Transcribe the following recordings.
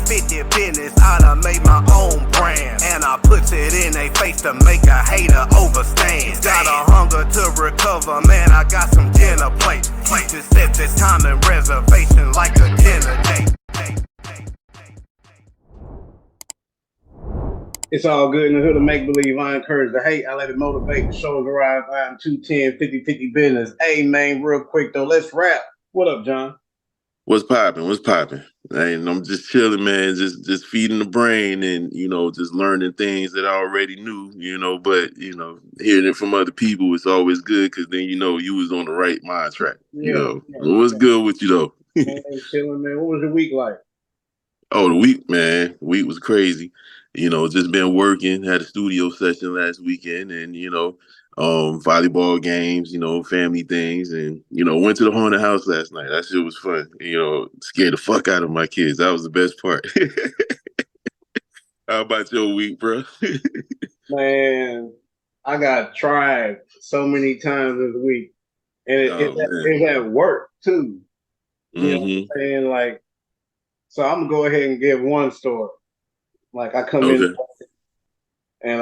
50 business, I done made my own brand. And I put it in their face to make a hater overstand. Got a hunger to recover, man, I got some dinner plates. To set this time and reservation like a dinner date. It's all good in the hood of make-believe. I encourage the hate. I let it motivate. The shows arrive. I'm 210, 50-50 business. Hey, man, real quick, though. Let's rap. What up, John? What's popping? What's popping? I'm just chilling, man. Just feeding the brain and, just learning things that I already knew, but, hearing it from other people, it's always good because then, you was on the right mind track, Yeah. What's good with you, though? Man, chilling, man. What was your week like? Oh, the week, man. The week was crazy. Just been working, had a studio session last weekend and, volleyball games, family things. And, went to the haunted house last night. That shit was fun. Scared the fuck out of my kids. That was the best part. How about your week, bro? Man, I got tried so many times this week. And it's at work, too. You know what I'm saying? Like, so I'm going to go ahead and give one story. Like, I come in and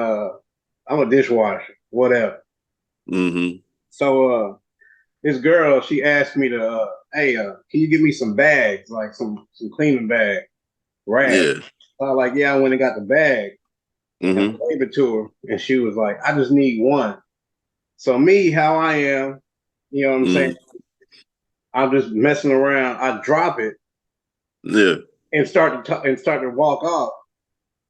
I'm a dishwasher, whatever. So this girl, she asked me to, hey, can you give me some bags, like some cleaning bag, rags? Yeah. I was like, yeah, I went and got the bag. And I gave it to her, and she was like, I just need one. So me, how I am, you know what I'm saying? I'm just messing around. I drop it, and start to walk off.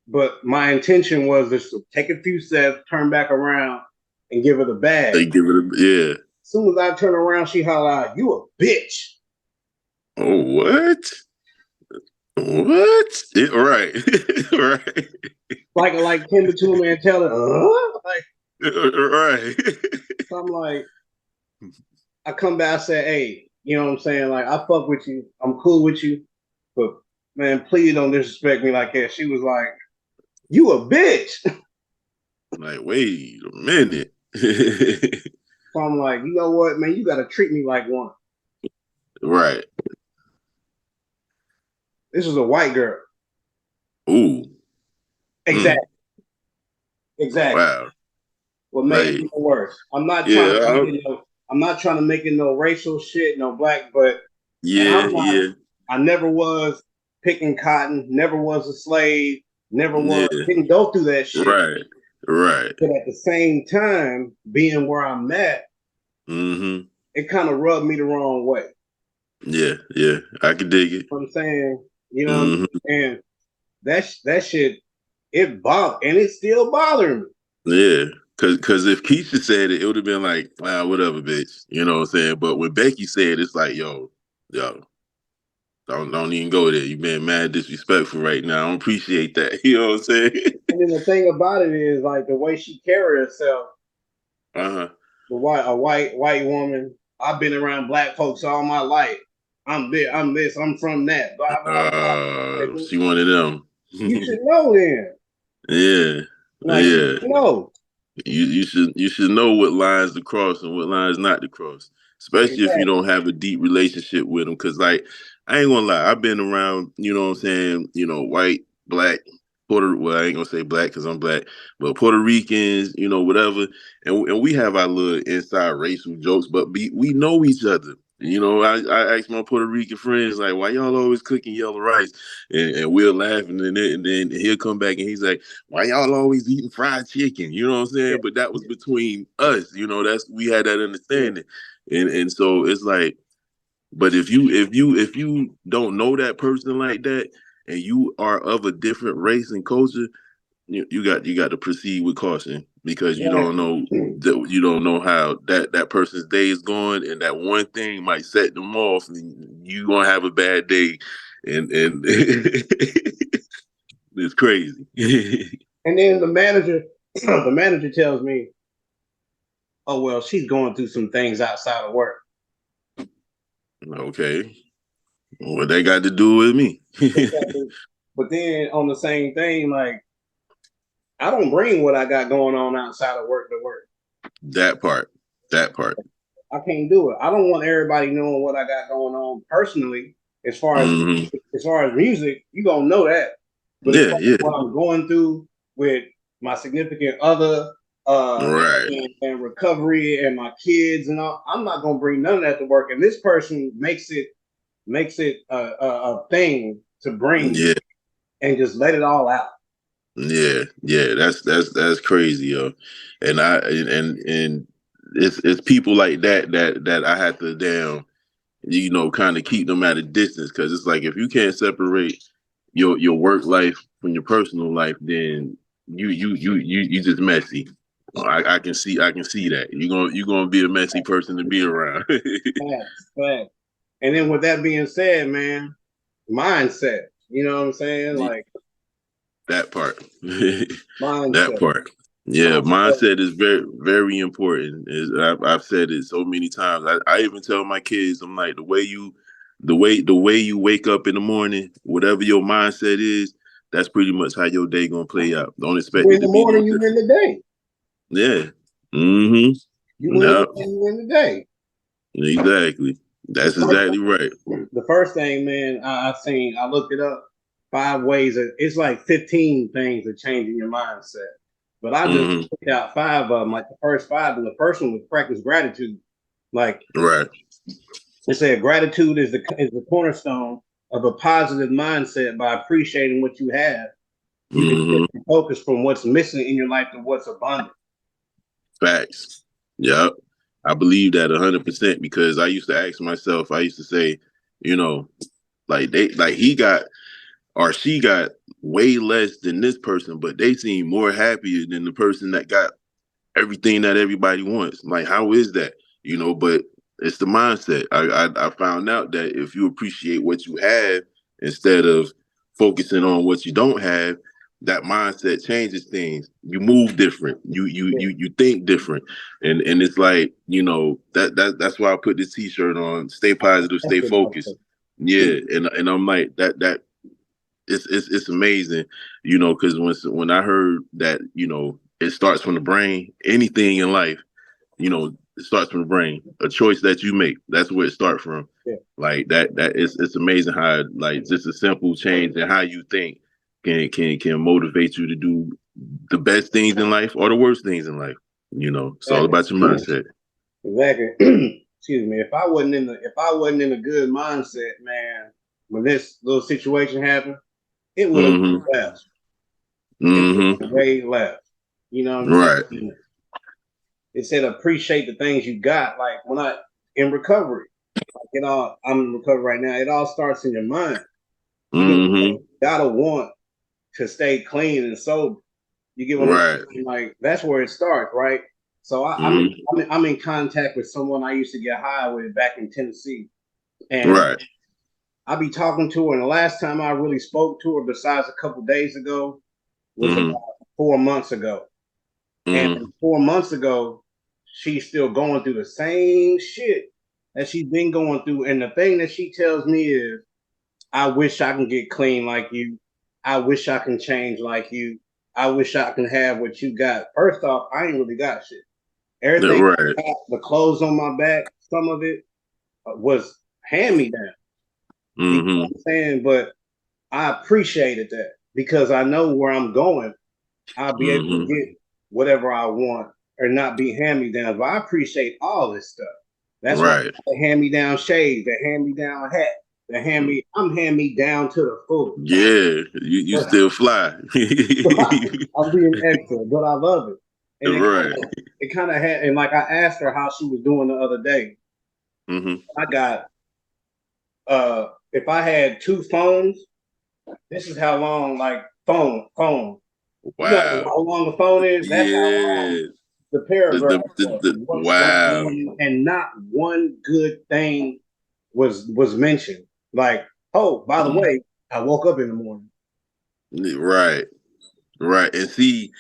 But my intention was just to take a few steps, turn back around, and give her the bag. They give it As soon as I turn around, she holler out, "You a bitch!" Oh, what? What? Right, right. Like Kim Batula and tell her, right. So I'm like, I come back, I say, hey, you know what I'm saying? Like, I fuck with you, I'm cool with you, but man, please don't disrespect me like that. She was like, you a bitch. Like, wait a minute. So I'm like, you know what, man, you gotta treat me like one. Right. This is a white girl. Ooh. Exactly. Exactly. Wow. What made it even worse. I'm not trying to make it no racial shit, no black, but I never was picking cotton, never was a slave, didn't go through that shit. Right. But at the same time, being where I'm at, it kind of rubbed me the wrong way. Yeah, I can dig it. You know what I'm saying, you know, and that shit, it's still bothering me. Yeah, because if Keisha said it, it would have been like, wow, whatever, bitch. You know what I'm saying? But when Becky said, it's like, yo, don't even go there. You being mad disrespectful right now. I don't appreciate that. You know what I'm saying? And then the thing about it is, like, the way she carry herself. A white woman. I've been around black folks all my life. I'm this, I'm from that. Blah blah blah. She one of them. You should know then. Yeah. You know. You should know what lines to cross and what lines not to cross, especially if you don't have a deep relationship with them. Because, like, I ain't gonna lie, I've been around, you know what I'm saying, white, black, I ain't gonna say black because I'm black, but Puerto Ricans, whatever, and we have our little inside racial jokes, but we know each other. I asked my Puerto Rican friends, like, why y'all always cooking yellow rice? And we're laughing, and then he'll come back and he's like, why y'all always eating fried chicken? You know what I'm saying? Yeah. But that was between us, we had that understanding. Yeah. And so it's like, but if you don't know that person like that and you are of a different race and culture, you got to proceed with caution because you don't know how that person's day is going, and that one thing might set them off, and you gonna have a bad day, and it's crazy. And then the manager tells me, "Oh well, she's going through some things outside of work." Okay, what they got to do with me? But then on the same thing, like, I don't bring what I got going on outside of work to work. That part. I can't do it. I don't want everybody knowing what I got going on personally. Mm-hmm. as far as music, you gonna know that. But as Yeah, far as yeah. what I'm going through with my significant other, Right. and recovery and my kids and all, I'm not gonna bring none of that to work. And this person makes it a thing to bring Yeah. and just let it all out. Yeah. Yeah. That's crazy, yo. And it's people like that I have to kind of keep them at a distance, because it's like, if you can't separate your work life from your personal life, then you just messy. I can see that you're gonna be a messy person to be around. Facts, facts. And then with that being said, man, mindset. You know what I'm saying? Like That part. That mindset. part. Yeah, Mindset. mindset is very, very important. I've said it so many times. I even tell my kids, I'm like, the way you wake up in the morning, whatever your mindset is, that's pretty much how your day gonna play out. Don't You expect it win to the be no morning, you win different. the day. Yeah. Mm-hmm. You win the Yep. morning, you win the day. Exactly. That's exactly right. The first thing, man, I looked it up. 5 ways. It's like 15 things of changing your mindset. But I just Mm-hmm. picked out 5 of them, like the first 5. And the first one was practice gratitude. Like Right. it said, gratitude is the cornerstone of a positive mindset. By appreciating what you have, you can Mm-hmm. shift your focus from what's missing in your life to what's abundant. Facts. Yep. I believe that 100%, because I used to ask myself, I used to say, you know, he got or she got way less than this person, but they seem more happier than the person that got everything that everybody wants. Like, how is that? But it's the mindset. I found out that if you appreciate what you have instead of focusing on what you don't have, that mindset changes things. You move different. You think different, and it's like, that's why I put this T-shirt on. Stay positive, stay focused. Yeah, and I'm like that. It's amazing, because when I heard that, it starts from the brain. Anything in life, it starts from the brain. A choice that you make, that's where it starts from. Yeah. Like that is it's amazing how, like, just a simple change in how you think can motivate you to do the best things in life or the worst things in life. It's all about your mindset. Exactly. Excuse me. If I wasn't in a good mindset, man, when this little situation happened, it would have Mm-hmm. left. It would Mm-hmm. have way left. You know what I'm Right. saying? It said appreciate the things you got. Like when I in recovery, I'm in recovery right now. It all starts in your mind. Mm-hmm. Gotta want to stay clean and sober. You get what I'm Right. saying? Like that's where it starts, right? So Mm-hmm. I'm in contact with someone I used to get high with back in Tennessee, and Right. I be talking to her. And the last time I really spoke to her, besides a couple days ago, was Mm-hmm. about 4 months ago. And Mm-hmm. 4 months ago, she's still going through the same shit that she's been going through. And the thing that she tells me is, I wish I can get clean like you. I wish I can change like you. I wish I can have what you got. First off, I ain't really got shit. Everything Right. I got, the clothes on my back, some of it was hand me down. You know Mm-hmm. what I'm saying? But I appreciated that because I know where I'm going. I'll be able to Mm-hmm. get whatever I want or not be hand me downs. But I appreciate all this stuff. That's why Right. the hand me down shades, the hand me down hat, I'm hand me down to the full. Yeah, you still fly. I'm being extra, but I love it. And Right. it kind of had, and like I asked her how she was doing the other day. Mm-hmm. I got if I had 2 phones, this is how long, like phone. You know Wow. how long the phone is? That's how long Yeah. the paragraph was going Wow. on, and not one good thing was mentioned. Like, oh, by the way, I woke up in the morning. Right. Right. And see,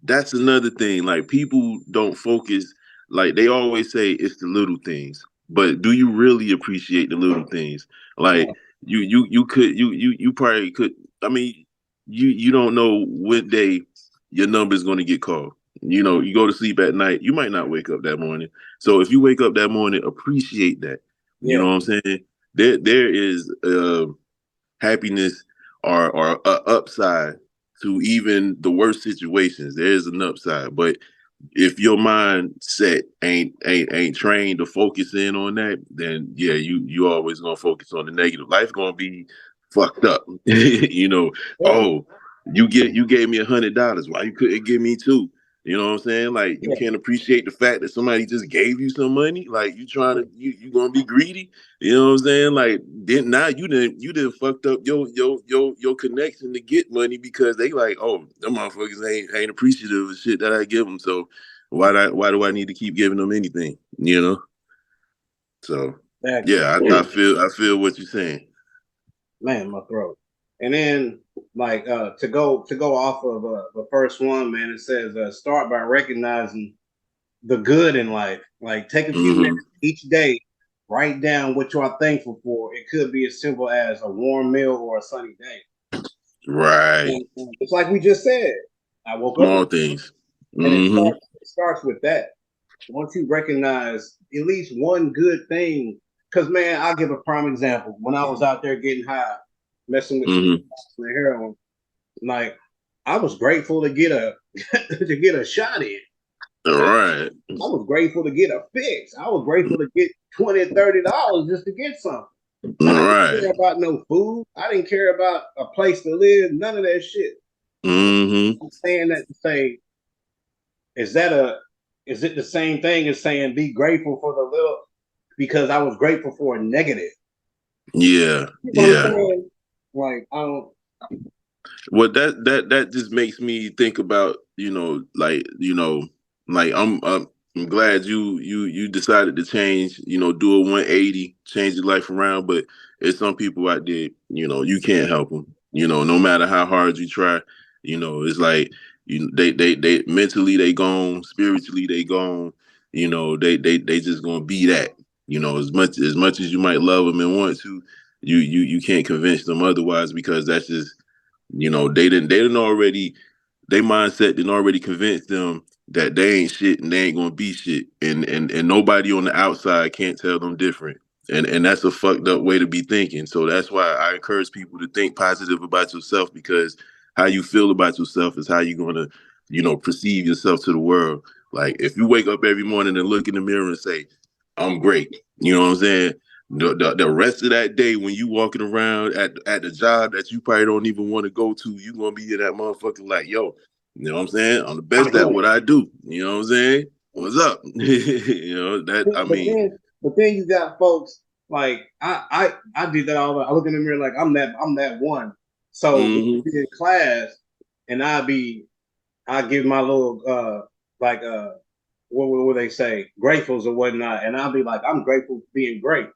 that's another thing. Like, people don't focus. Like, they always say it's the little things, but do you really appreciate the little things? Like, No, you probably could. I mean, you don't know what day your number is going to get called. You go to sleep at night, you might not wake up that morning. So if you wake up that morning, appreciate that. You yeah, know what I'm saying? there is happiness or a upside to even the worst situations. There is an upside, but if your mindset ain't trained to focus in on that, then yeah, you always gonna focus on the negative. Life gonna be fucked up. You know, oh, you gave me $100. Why you couldn't give me two? You know what I'm saying? Like you can't appreciate the fact that somebody just gave you some money. Like you trying to you gonna be greedy. You know what I'm saying? Like then now you didn't fucked up your connection to get money because they like, oh, them motherfuckers ain't appreciative of shit that I give them. So why do I need to keep giving them anything? You know? So yeah, I feel what you're saying. Man, my throat. And then like to go off of the first one, man, it says start by recognizing the good in life. Like take a few minutes each day, write down what you are thankful for. It could be as simple as a warm meal or a sunny day. Right. And it's like we just said. I woke Small up things. and it starts with that. Once you recognize at least one good thing, because man, I'll give a prime example. When I was out there getting high, messing with the heroin, like I was grateful to get a to get a shot in. All right. I was grateful to get a fix. I was grateful to get $20, $30 just to get something. I didn't care about no food. I didn't care about a place to live. None of that shit. I'm saying that to say, is it the same thing as saying be grateful for the little? Because I was grateful for a negative. Yeah, Like I don't. Well, that just makes me think about like I'm glad you decided to change, do a 180, change your life around. But there's some people out there, you can't help them. No matter how hard you try, it's like they mentally they gone, spiritually they gone. They just gonna be that. As much as you might love them and want to, you can't convince them otherwise because that's just they didn't already, their mindset didn't already convince them that they ain't shit and they ain't gonna be shit. And nobody on the outside can't tell them different. And that's a fucked up way to be thinking. So that's why I encourage people to think positive about yourself, because how you feel about yourself is how you're gonna, perceive yourself to the world. Like if you wake up every morning and look in the mirror and say, I'm great, you know what I'm saying? The rest of that day when you walking around at the job that you probably don't even want to go to, you gonna be in that motherfucker like, yo, you know what I'm saying? I'm the best at what I do. You know what I'm saying? What's up? But then you got folks like I did that all the time. I look in the mirror like I'm that one. So in class and I give my little what would they say, gratefuls or whatnot, and I'll be like, I'm grateful for being great.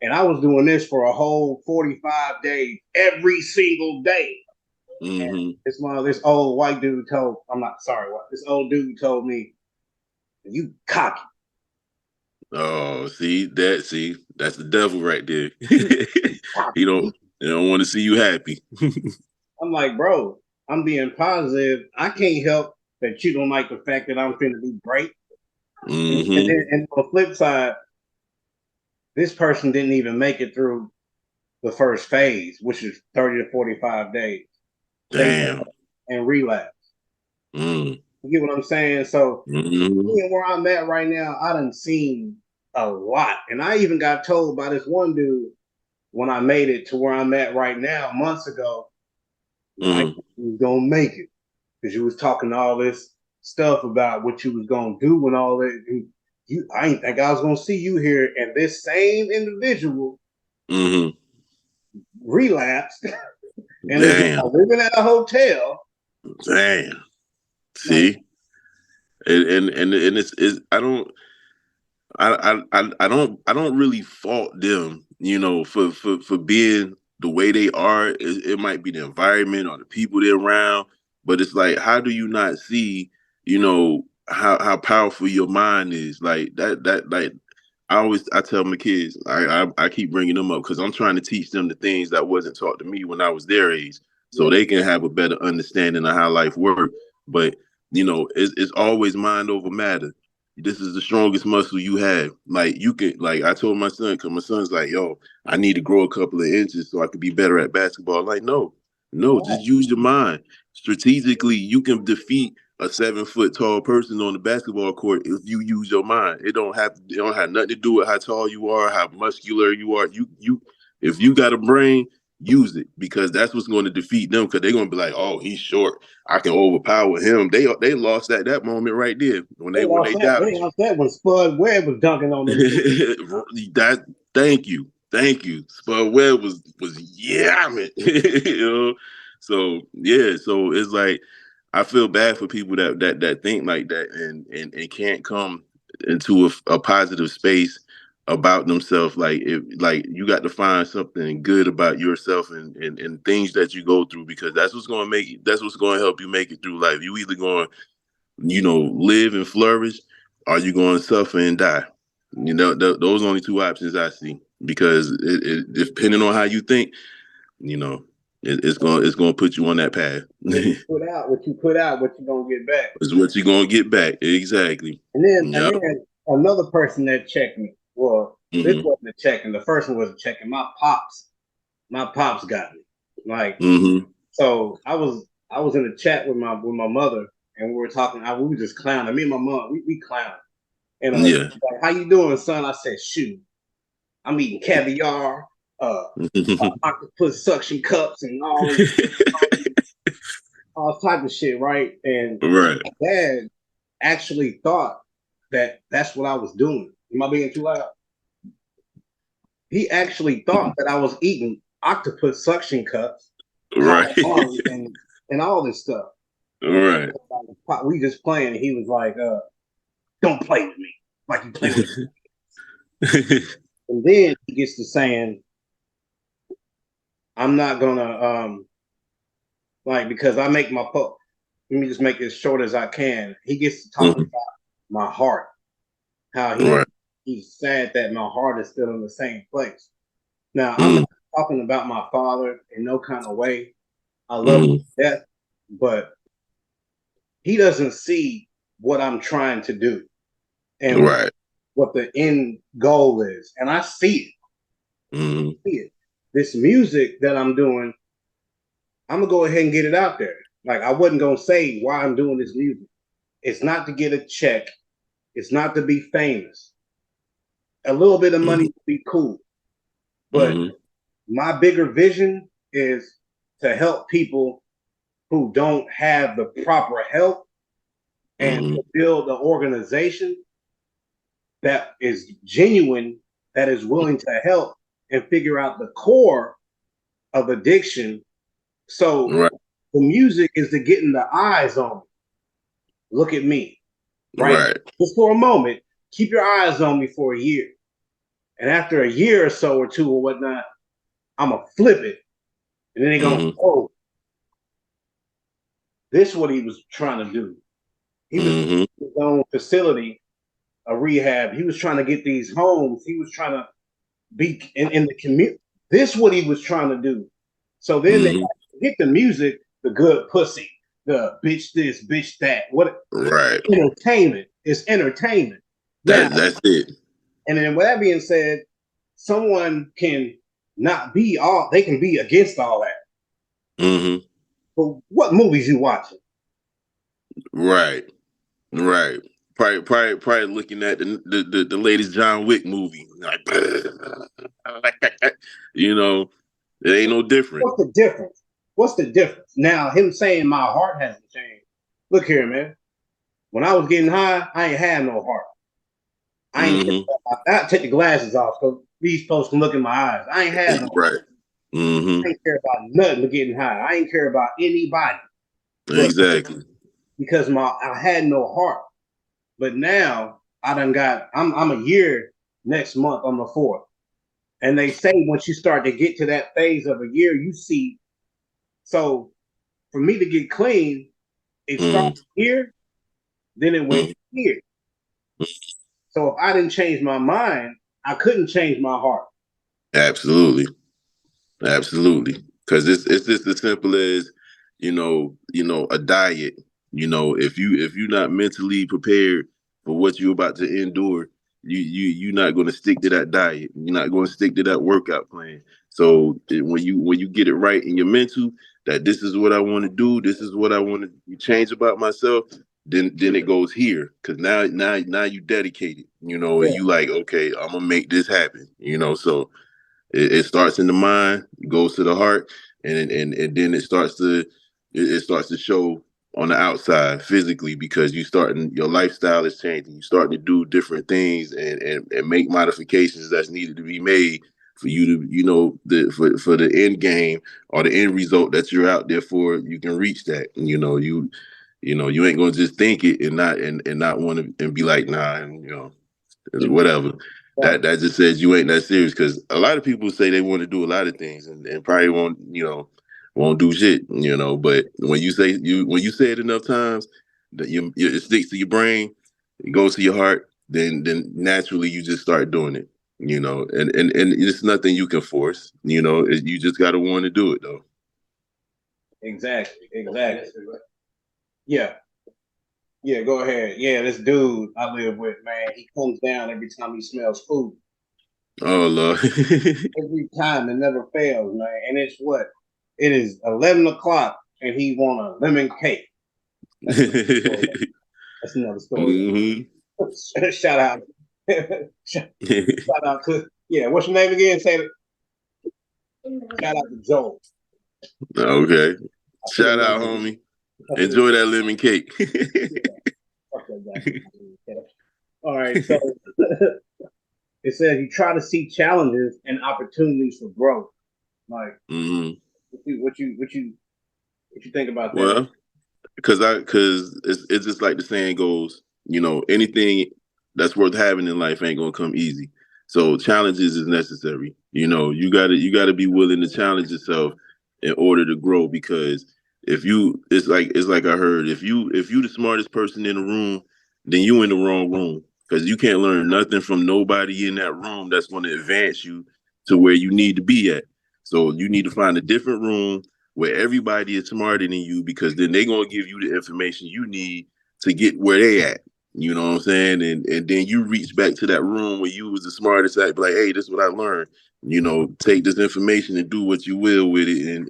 And I was doing this for a whole 45 days, every single day. This old white dude this old dude told me, you cocky. Oh, that's the devil right there. He don't want to see you happy. I'm like, bro, I'm being positive. I can't help that you don't like the fact that I'm finna be great. And on the flip side, this person didn't even make it through the first phase, which is 30 to 45 days. Damn. And relapse. You get what I'm saying? So where I'm at right now, I done seen a lot. And I even got told by this one dude when I made it to where I'm at right now months ago, like, you was gonna make it. Because you was talking all this stuff about what you was gonna do and all that. I didn't think I was gonna see you here. And this same individual relapsed and is living at a hotel. Damn. See? And it's I don't really fault them, for being the way they are. It might be the environment or the people they're around, but it's like, how do you not see, how powerful your mind is? Like like I tell my kids, I keep bringing them up because I'm trying to teach them the things that wasn't taught to me when I was their age, so they can have a better understanding of how life works. But it's always mind over matter. this is the strongest muscle you have. Like you can, like I told my son, because my son's like, yo, I need to grow a couple of inches so I could be better at basketball. Like, no, just use your mind. Strategically, you can defeat a 7 foot tall person on the basketball court if you use your mind. It don't have nothing to do with how tall you are, how muscular you are. You if you got a brain, use it, because that's what's going to defeat them, because they're going to be like, oh, he's short, I can overpower him. They lost at that moment right there when They lost they that. doubted They lost that when Spud Webb was dunking on them. that. Thank you. Spud Webb was yamming, you know. So yeah, so it's like I feel bad for people that think like that and can't come into a positive space about themselves. Like you got to find something good about yourself and things that you go through, because that's what's going to help you make it through life. You either going, live and flourish, or you going to suffer and die. Those are only two options I see, because depending on how you think, it's going to put you on that path. What you put out, what you gonna get back. It's what you're going to get back. Exactly. And then another person that checked me. Well, this wasn't a checking. The first one was a checking. My pops got me. Like, so I was in a chat with my mother, and we were talking. We were just clowning. Me and my mom, we clowned. And like, how you doing, son? I said, shoot, I'm eating caviar, octopus suction cups, and all type of shit, right? And my dad actually thought that that's what I was doing. Am I being too loud? He actually thought that I was eating octopus suction cups, right, and all this stuff. Right. We just playing, and he was like, "Don't play with me like you play with me." And then he gets to saying, "I'm not gonna because I make my post. Let me just make it as short as I can." He gets to talk about my heart, how he's sad that my heart is still in the same place. Now, I'm not talking about my father in no kind of way. I love him to death, but he doesn't see what I'm trying to do and what the end goal is. And I see it. I see it. This music that I'm doing, I'm going to go ahead and get it out there. Like, I wasn't going to say why I'm doing this music. It's not to get a check. It's not to be famous. A little bit of money would be cool. But my bigger vision is to help people who don't have the proper help and to build an organization that is genuine, that is willing to help and figure out the core of addiction. So the music is to getting the eyes on me. Look at me, right? Just for a moment, keep your eyes on me for a year. And after a year or so or two or whatnot, I'm going to flip it. And then they're going, oh, this is what he was trying to do. He was in his own facility, a rehab. He was trying to get these homes. He was trying to be in the community. This is what he was trying to do. So then they get the music, the good pussy, the bitch this, bitch that. Entertainment. It's entertainment. That's it. And then with that being said, someone can not be they can be against all that. But what movies you watching? Right. Probably looking at the latest John Wick movie. Like, it ain't no different. What's the difference? Now, him saying my heart hasn't changed. Look here, man. When I was getting high, I ain't had no heart. I take the glasses off so these folks can look in my eyes. I ain't had no heart. I ain't care about nothing but getting high. I ain't care about anybody. Exactly. Because I had no heart. But now I'm a year next month on the 4th. And they say once you start to get to that phase of a year, you see. So for me to get clean, it starts here, then it went here. So if I didn't change my mind, I couldn't change my heart. Absolutely. Because it's just as simple as, a diet. If you're not mentally prepared for what you're about to endure, you're not going to stick to that diet. You're not going to stick to that workout plan. So when you get it right in your mental that this is what I want to do, this is what I want to change about myself, then it goes here, because now you dedicated, and you like, okay, I'm gonna make this happen, So it starts in the mind, it goes to the heart, and then it starts to show on the outside physically, because your lifestyle is changing. You starting to do different things and make modifications that's needed to be made for you to, for the end game or the end result that you're out there for. You can reach that. And, you ain't gonna just think it and not want to and be like, nah, and whatever. That just says you ain't that serious, because a lot of people say they want to do a lot of things and probably won't do shit, But when you say it enough times, that it sticks to your brain, it goes to your heart, then naturally you just start doing it, and it's nothing you can force, you just got to want to do it though. Exactly. Yeah. Yeah, go ahead. Yeah, this dude I live with, man, he comes down every time he smells food. Oh Lord. Every time, it never fails, man. And it's what? It is 11 o'clock and he want a lemon cake. That's another story. Mm-hmm. Shout out. Shout out to, what's your name again? Say it. Shout out to Joel. Okay. Shout out, homie. Enjoy that lemon cake. All right, so it says you try to see challenges and opportunities for growth. Like, what you think about that? Well, because it's just like the saying goes, anything that's worth having in life ain't gonna come easy. So challenges is necessary. You gotta be willing to challenge yourself in order to grow. Because it's like I heard, if you the smartest person in the room, then you in the wrong room, because you can't learn nothing from nobody in that room that's going to advance you to where you need to be at. So you need to find a different room where everybody is smarter than you, because then they're going to give you the information you need to get where they at. You know what I'm saying? And then you reach back to that room where you was the smartest at, be like, hey, this is what I learned. Take this information and do what you will with it, and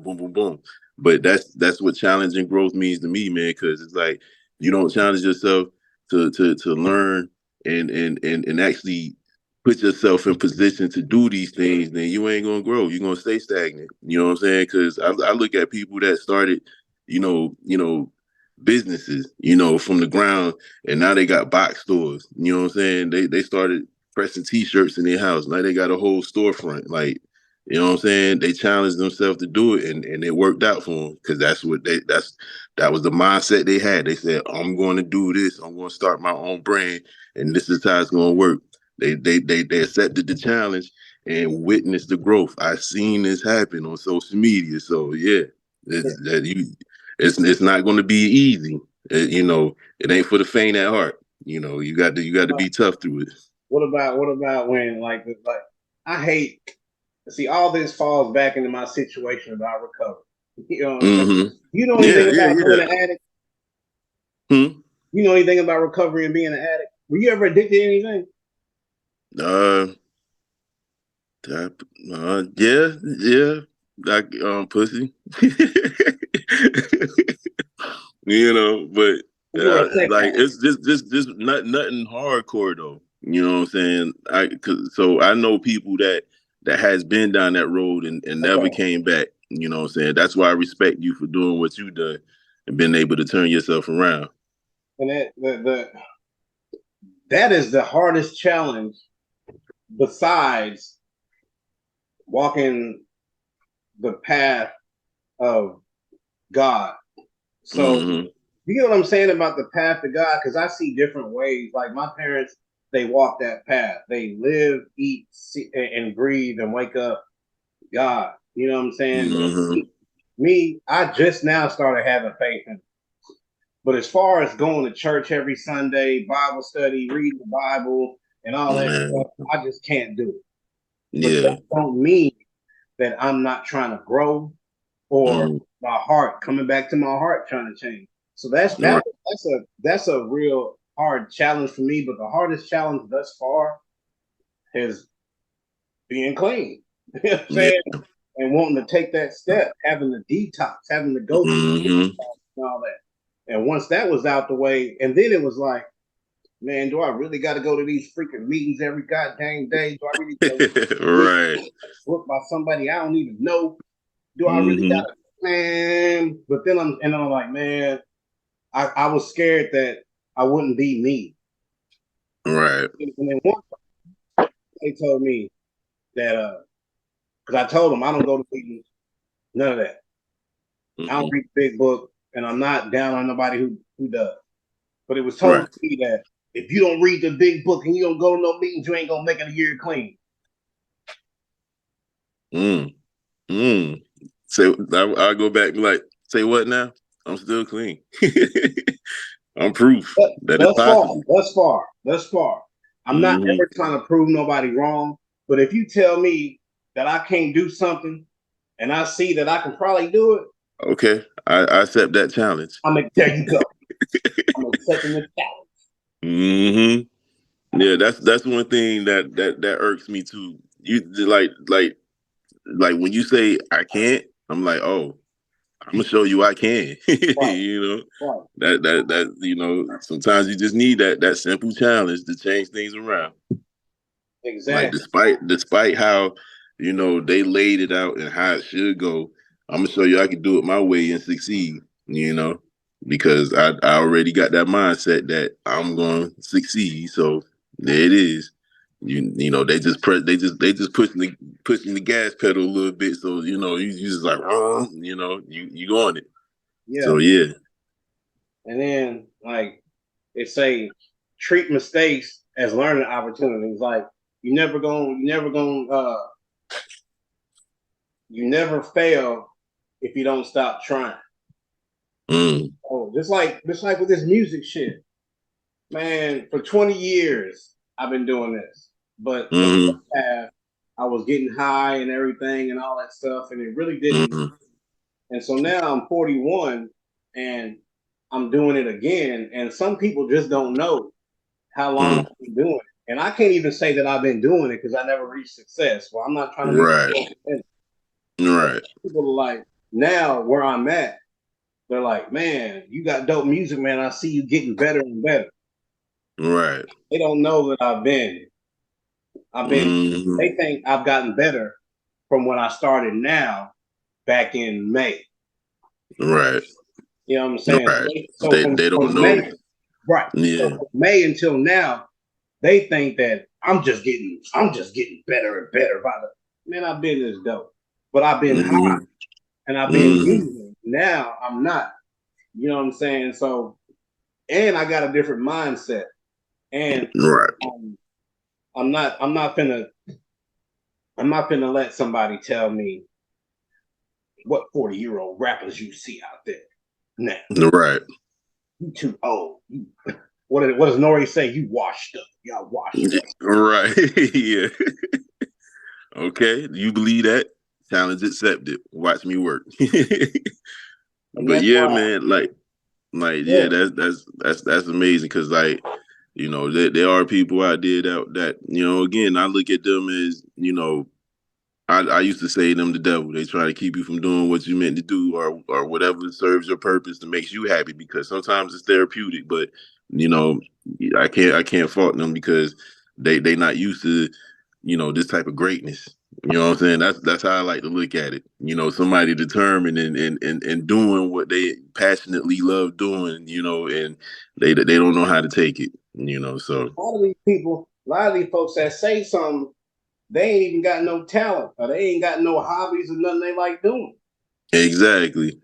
boom, boom, boom. But that's what challenge and growth means to me, man, because it's like, you don't challenge yourself to learn and actually put yourself in position to do these things, then you ain't gonna grow. You're gonna stay stagnant. You know what I'm saying? Because I look at people that started, businesses, from the ground, and now they got box stores. You know what I'm saying? They started pressing T-shirts in their house. Now they got a whole storefront. Like, you know what I'm saying? They challenged themselves to do it, and it worked out for them, because that was the mindset they had. They said, I'm going to do this. I'm going to start my own brand, and this is how it's going to work. They accepted the challenge and witnessed the growth. I've seen this happen on social media. So yeah, it's not going to be easy. It ain't for the faint at heart. You got to be tough through it. What about when like I hate, see, all this falls back into my situation about recovery. You know what I'm saying? You know anything about being an addict? You know anything about recovery and being an addict? Were you ever addicted to anything? Yeah, like pussy. But like it's just nothing hardcore though. You know what I'm saying? So I know people that has been down that road and never came back. You know what I'm saying? That's why I respect you for doing what you done and being able to turn yourself around. And that is the hardest challenge, besides walking the path of God. So you know what I'm saying about the path to God? Because I see different ways. Like my parents, they walk that path. They live, eat, see, and breathe and wake up God. You know what I'm saying? Me, I just now started having faith in it. But as far as going to church every Sunday, Bible study, reading the Bible, and all that stuff, I just can't do it. But that don't mean that I'm not trying to grow, or my heart, coming back to my heart, trying to change. So that's a real hard challenge for me, but the hardest challenge thus far is being clean. You know what I'm Yeah. saying? And wanting to take that step, having the detox, having to go through the detox and all that. And once that was out the way, and then it was like, man, do I really got to go to these freaking meetings every goddamn day? Do I really got to Right. booked by somebody I don't even know? Do I really got to, man? But then I'm like, man, I was scared that I wouldn't be me. Right. And then one they told me that because I told them I don't go to meetings, none of that. I don't read the big book, and I'm not down on nobody who does. But it was told to me that if you don't read the big book and you don't go to no meetings, you ain't gonna make it a year clean. So I'll go back and be like, say what now? I'm still clean. I'm proof that it's possible. Thus far. I'm not ever trying to prove nobody wrong. But if you tell me that I can't do something and I see that I can probably do it, okay, I accept that challenge. There you go. I'm accepting the challenge. Yeah, that's one thing that irks me too. You like when you say I can't, I'm like, oh, I'm gonna show you I can. Right. You know, Right. that you know, sometimes you just need that simple challenge to change things around. Exactly. Like despite how you know they laid it out and how it should go, I'm gonna show you I can do it my way and succeed. You know, because I already got that mindset that I'm going to succeed. So there it is. You know they just pushing the gas pedal a little bit. So you know you just like you know you go on it. Yeah. So yeah. And then like they say, treat mistakes as learning opportunities. Like you never fail if you don't stop trying. Oh, just like with this music shit, man. For 20 years, I've been doing this, but the first half, I was getting high and everything and all that stuff, and it really didn't. And so now I'm 41, and I'm doing it again. And some people just don't know how long I've been doing it. And I can't even say that I've been doing it because I never reached success. Well, I'm not trying to make Right. People are like, now where I'm at, they're like, man, you got dope music, man. I see you getting better and better. Right. They don't know that they think I've gotten better from when I started now back in May. Right. You know what I'm saying? Right. So They don't know. May, right. Yeah. So from May until now, they think that I'm just getting better and better by the man. I've been this dope, but I've been high and I've been using. Now I'm not. You know what I'm saying? So, and I got a different mindset, and I'm not finna let somebody tell me what 40-year-old rappers you see out there now. Right. You too old. What does Nori say? You washed up. Y'all washed up. Right. Yeah. Okay. You believe that? Challenge accepted. Watch me work. But yeah, man, yeah, that's amazing because like, you know, there are people out there that, you know, again, I look at them as, you know, I used to say them the devil. They try to keep you from doing what you meant to do or whatever serves your purpose that makes you happy because sometimes it's therapeutic, but you know, I can't fault them because they not used to, you know, this type of greatness. You know what I'm saying? That's how I like to look at it. You know, somebody determined and doing what they passionately love doing, you know, and they don't know how to take it, you know. So a lot of these folks that say something, they ain't even got no talent or they ain't got no hobbies or nothing they like doing. exactly.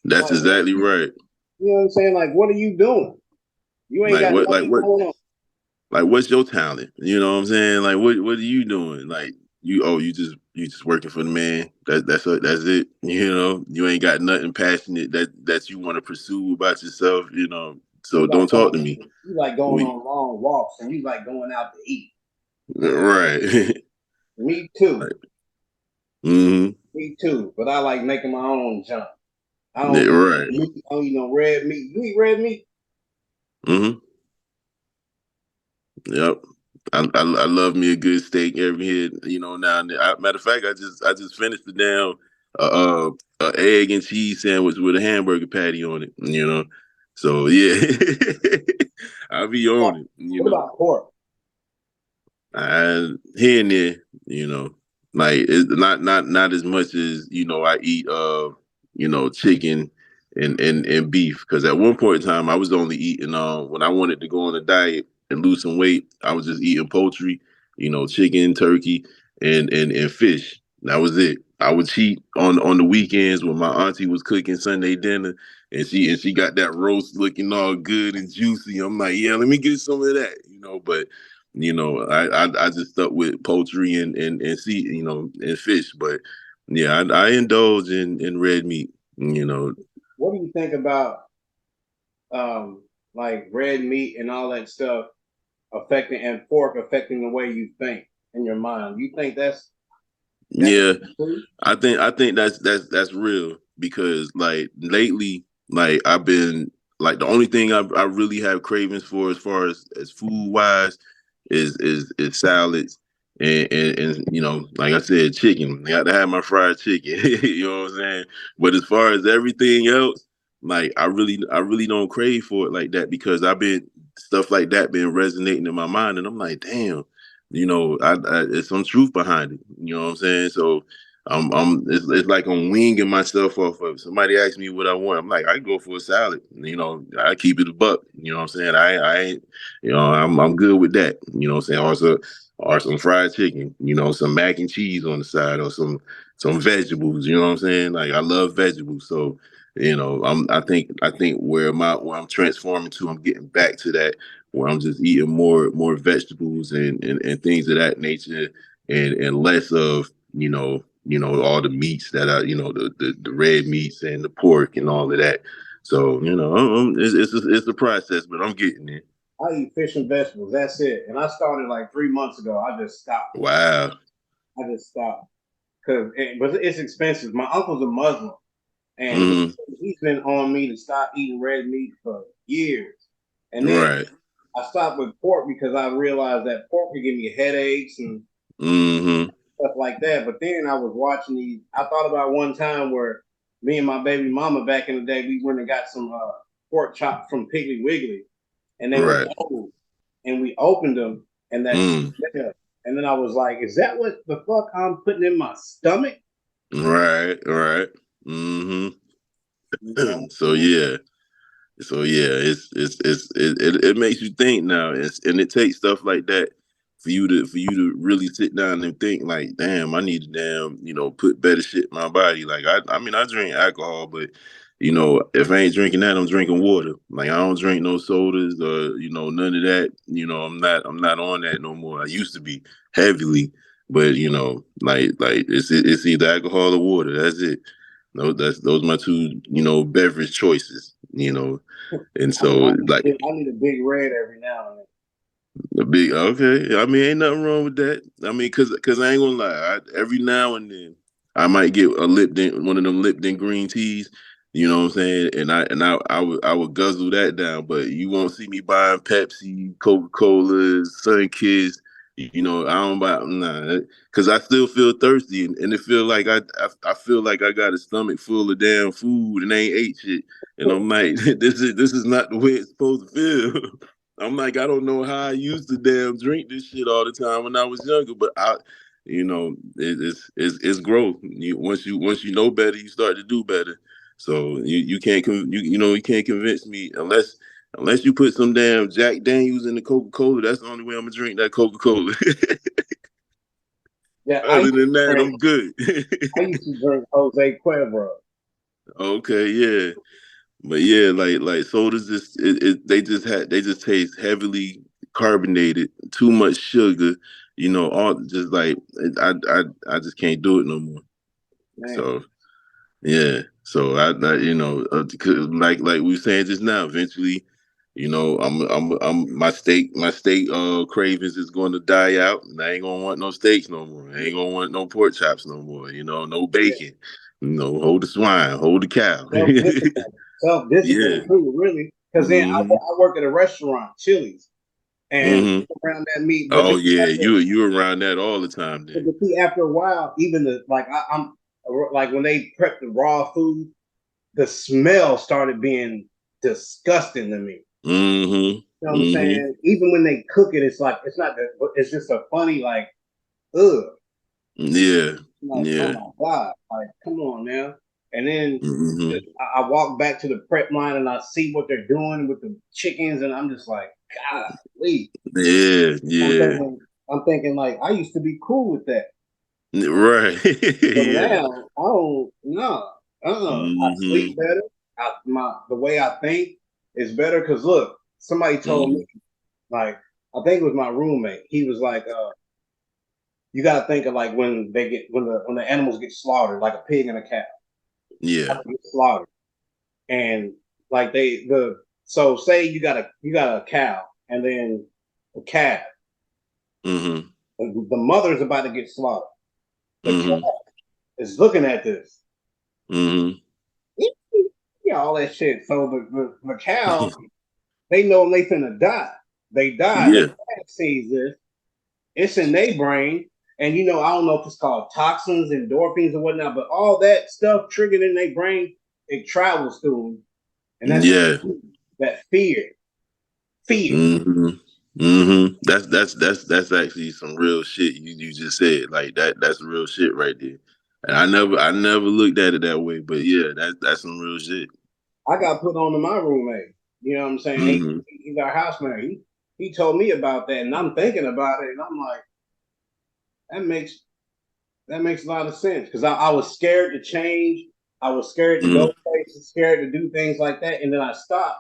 That's exactly right. You know what I'm saying? Like, what are you doing? You ain't got nothing going on. Like, what's your talent? You know what I'm saying? Like, what are you doing? Like, you just working for the man. That's it. You know, you ain't got nothing passionate that you want to pursue about yourself. You know, so don't talk to me. You like going on long walks and you like going out to eat. Right. Me too. Right. Me too. But I like making my own junk. I don't eat no red meat. You eat red meat? Yep. I love me a good steak every here, now and then. Matter of fact, I just finished the damn uh, egg and cheese sandwich with a hamburger patty on it. So yeah, I'll be on it. What about pork? Here and there, like it's not as much as I eat chicken and beef, because at one point in time I was only eating when I wanted to go on a diet and lose some weight, I was just eating poultry, chicken, turkey, and fish. That was it. I would cheat on the weekends when my auntie was cooking Sunday dinner, and she got that roast looking all good and juicy. I'm like, yeah, let me get some of that. But I just stuck with poultry and sea, and fish. But yeah, I indulge in red meat. What do you think about like red meat and all that stuff affecting, and pork affecting the way you think in your mind? You think that's Yeah, I think that's real, because like lately, like I've been like the only thing I really have cravings for as far as food wise is salads and like I said, chicken. I got to have my fried chicken. You know what I'm saying? But as far as everything else, like I really don't crave for it like that, because I've been stuff like that been resonating in my mind, and I'm like, damn, it's some truth behind it. You know what I'm saying? So it's like I'm winging myself off of it. Somebody asks me what I want, I'm like, I go for a salad. I keep it a buck. You know what I'm saying? I ain't, I'm good with that. You know what I'm saying? Also, or some fried chicken. Some mac and cheese on the side, or some vegetables. You know what I'm saying? Like I love vegetables, so. I think where I'm transforming to, I'm getting back to that, where I'm just eating more vegetables and things of that nature, and less of all the meats that are the red meats and the pork and all of that. So it's a process, but I'm getting there. I eat fish and vegetables. That's it. And I started like 3 months ago. I just stopped. Wow. I just stopped but it's expensive. My uncle's a Muslim, and Mm-hmm. he's been on me to stop eating red meat for years. And then Right. I stopped with pork because I realized that pork could give me headaches and Mm-hmm. stuff like that. But then I was watching these. I thought about one time where me and my baby mama back in the day, we went and got some pork chops from Piggly Wiggly, and they were Right. old, and we opened them, and Mm. and then I was like, "Is that what the fuck I'm putting in my stomach?" Right. Right. Mm-hmm. You know? So yeah. So yeah, it makes you think now, and it takes stuff like that for you to really sit down and think like, damn, I need to put better shit in my body. Like I mean I drink alcohol, but if I ain't drinking that, I'm drinking water. Like I don't drink no sodas or none of that. I'm not on that no more. I used to be heavily, but like it's either alcohol or water. That's it. No, those are my two beverage choices. And so like I need a big red every now and then. the big okay. I mean, ain't nothing wrong with that. I mean, cause I ain't gonna lie. Every now and then I might get a Lipton, one of them Lipton green teas. You know what I'm saying? And I would guzzle that down. But you won't see me buying Pepsi, Coca-Cola, Sunkist. I don't buy cause I still feel thirsty, and it feel like I feel like I got a stomach full of damn food and ain't ate shit. And I'm like, this is not the way it's supposed to feel. I'm like, I don't know how I used to damn drink this shit all the time when I was younger, but it's growth. Once you know better, you start to do better. So you can't you can't convince me unless you put some damn Jack Daniels in the Coca Cola. That's the only way I'm gonna drink that Coca Cola. Yeah, Other than that, I'm good. I used to drink Jose Cuervo. Okay, yeah. But yeah, like sodas they just taste heavily carbonated, too much sugar, all just like I just can't do it no more. Man, So yeah, so like we were saying just now, eventually, I'm my steak cravings is going to die out, and I ain't gonna want no steaks no more. I ain't gonna want no pork chops no more. No bacon. Hold the swine, hold the cow. self discipline Yeah. too, really. Because then Hmm. I work at a restaurant, Chili's, and around that meat. But oh yeah, you around that all the time then. But see, after a while, even I'm like when they prep the raw food, the smell started being disgusting to me. You know what I'm saying? Even when they cook it, it's like it's not that. It's just a funny like, ugh. Yeah. Like, yeah. Oh my God! Like, come on now. And then I walk back to the prep line and I see what they're doing with the chickens, and I'm just like, golly. Yeah. I'm thinking like I used to be cool with that. Right. But yeah. now I don't know. I sleep better. The way I think is better because look, somebody told me, like, I think it was my roommate. He was like, you gotta think of like when the animals get slaughtered, like a pig and a cow. Yeah. Get slaughtered. And like so say you got a cow and then a calf. The mother's about to get slaughtered. The calf is looking at this. Yeah, all that shit. So the cow, they know they finna die. They die. Yeah. The calf sees this. It's in their brain. And I don't know if it's called toxins, endorphins, or whatnot, but all that stuff triggered in their brain, it travels through them. And that's that fear. That's actually some real shit you just said. Like that's real shit right there. And I never looked at it that way, but yeah, that's some real shit. I got put on to my roommate. You know what I'm saying? He's our housemate. He told me about that, and I'm thinking about it, and I'm like, that makes a lot of sense because I was scared to change. I was scared to go places, scared to do things like that, and then I stopped.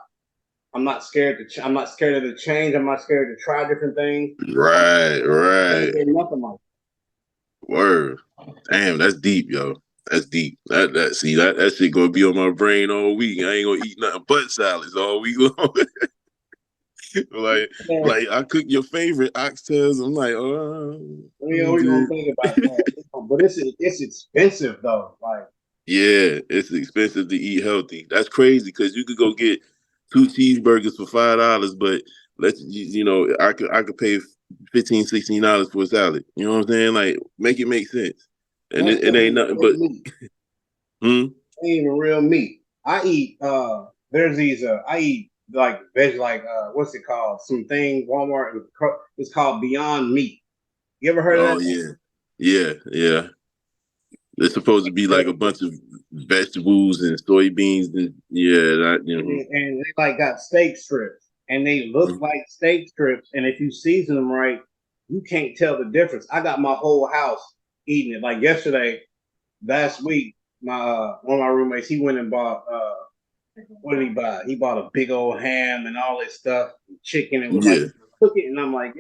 I'm not scared I'm not scared of the change. I'm not scared to try different things. Right. Nothing like that. Word. Damn, that's deep, yo. That's deep. That shit gonna be on my brain all week. I ain't gonna eat nothing but salads all week long. like I cook your favorite oxtails. I'm like, we don't think about that. But it's expensive though. Like, yeah, it's expensive to eat healthy. That's crazy because you could go get 2 cheeseburgers for $5, but I could pay $15-$16 for a salad. You know what I'm saying? Like, make it make sense. And it ain't nothing but Ain't even real meat. I eat there's these I eat like veg, like what's it called? Something Walmart. It's called Beyond Meat. You ever heard of that? Yeah. It's supposed to be like a bunch of vegetables and soybeans and and they like got steak strips and they look like steak strips, and if you season them right, you can't tell the difference. I got my whole house eating it. Like last week, my one of my roommates, he went and bought what did he buy? He bought a big old ham and all this stuff, chicken, and was like, cook it. And I'm like,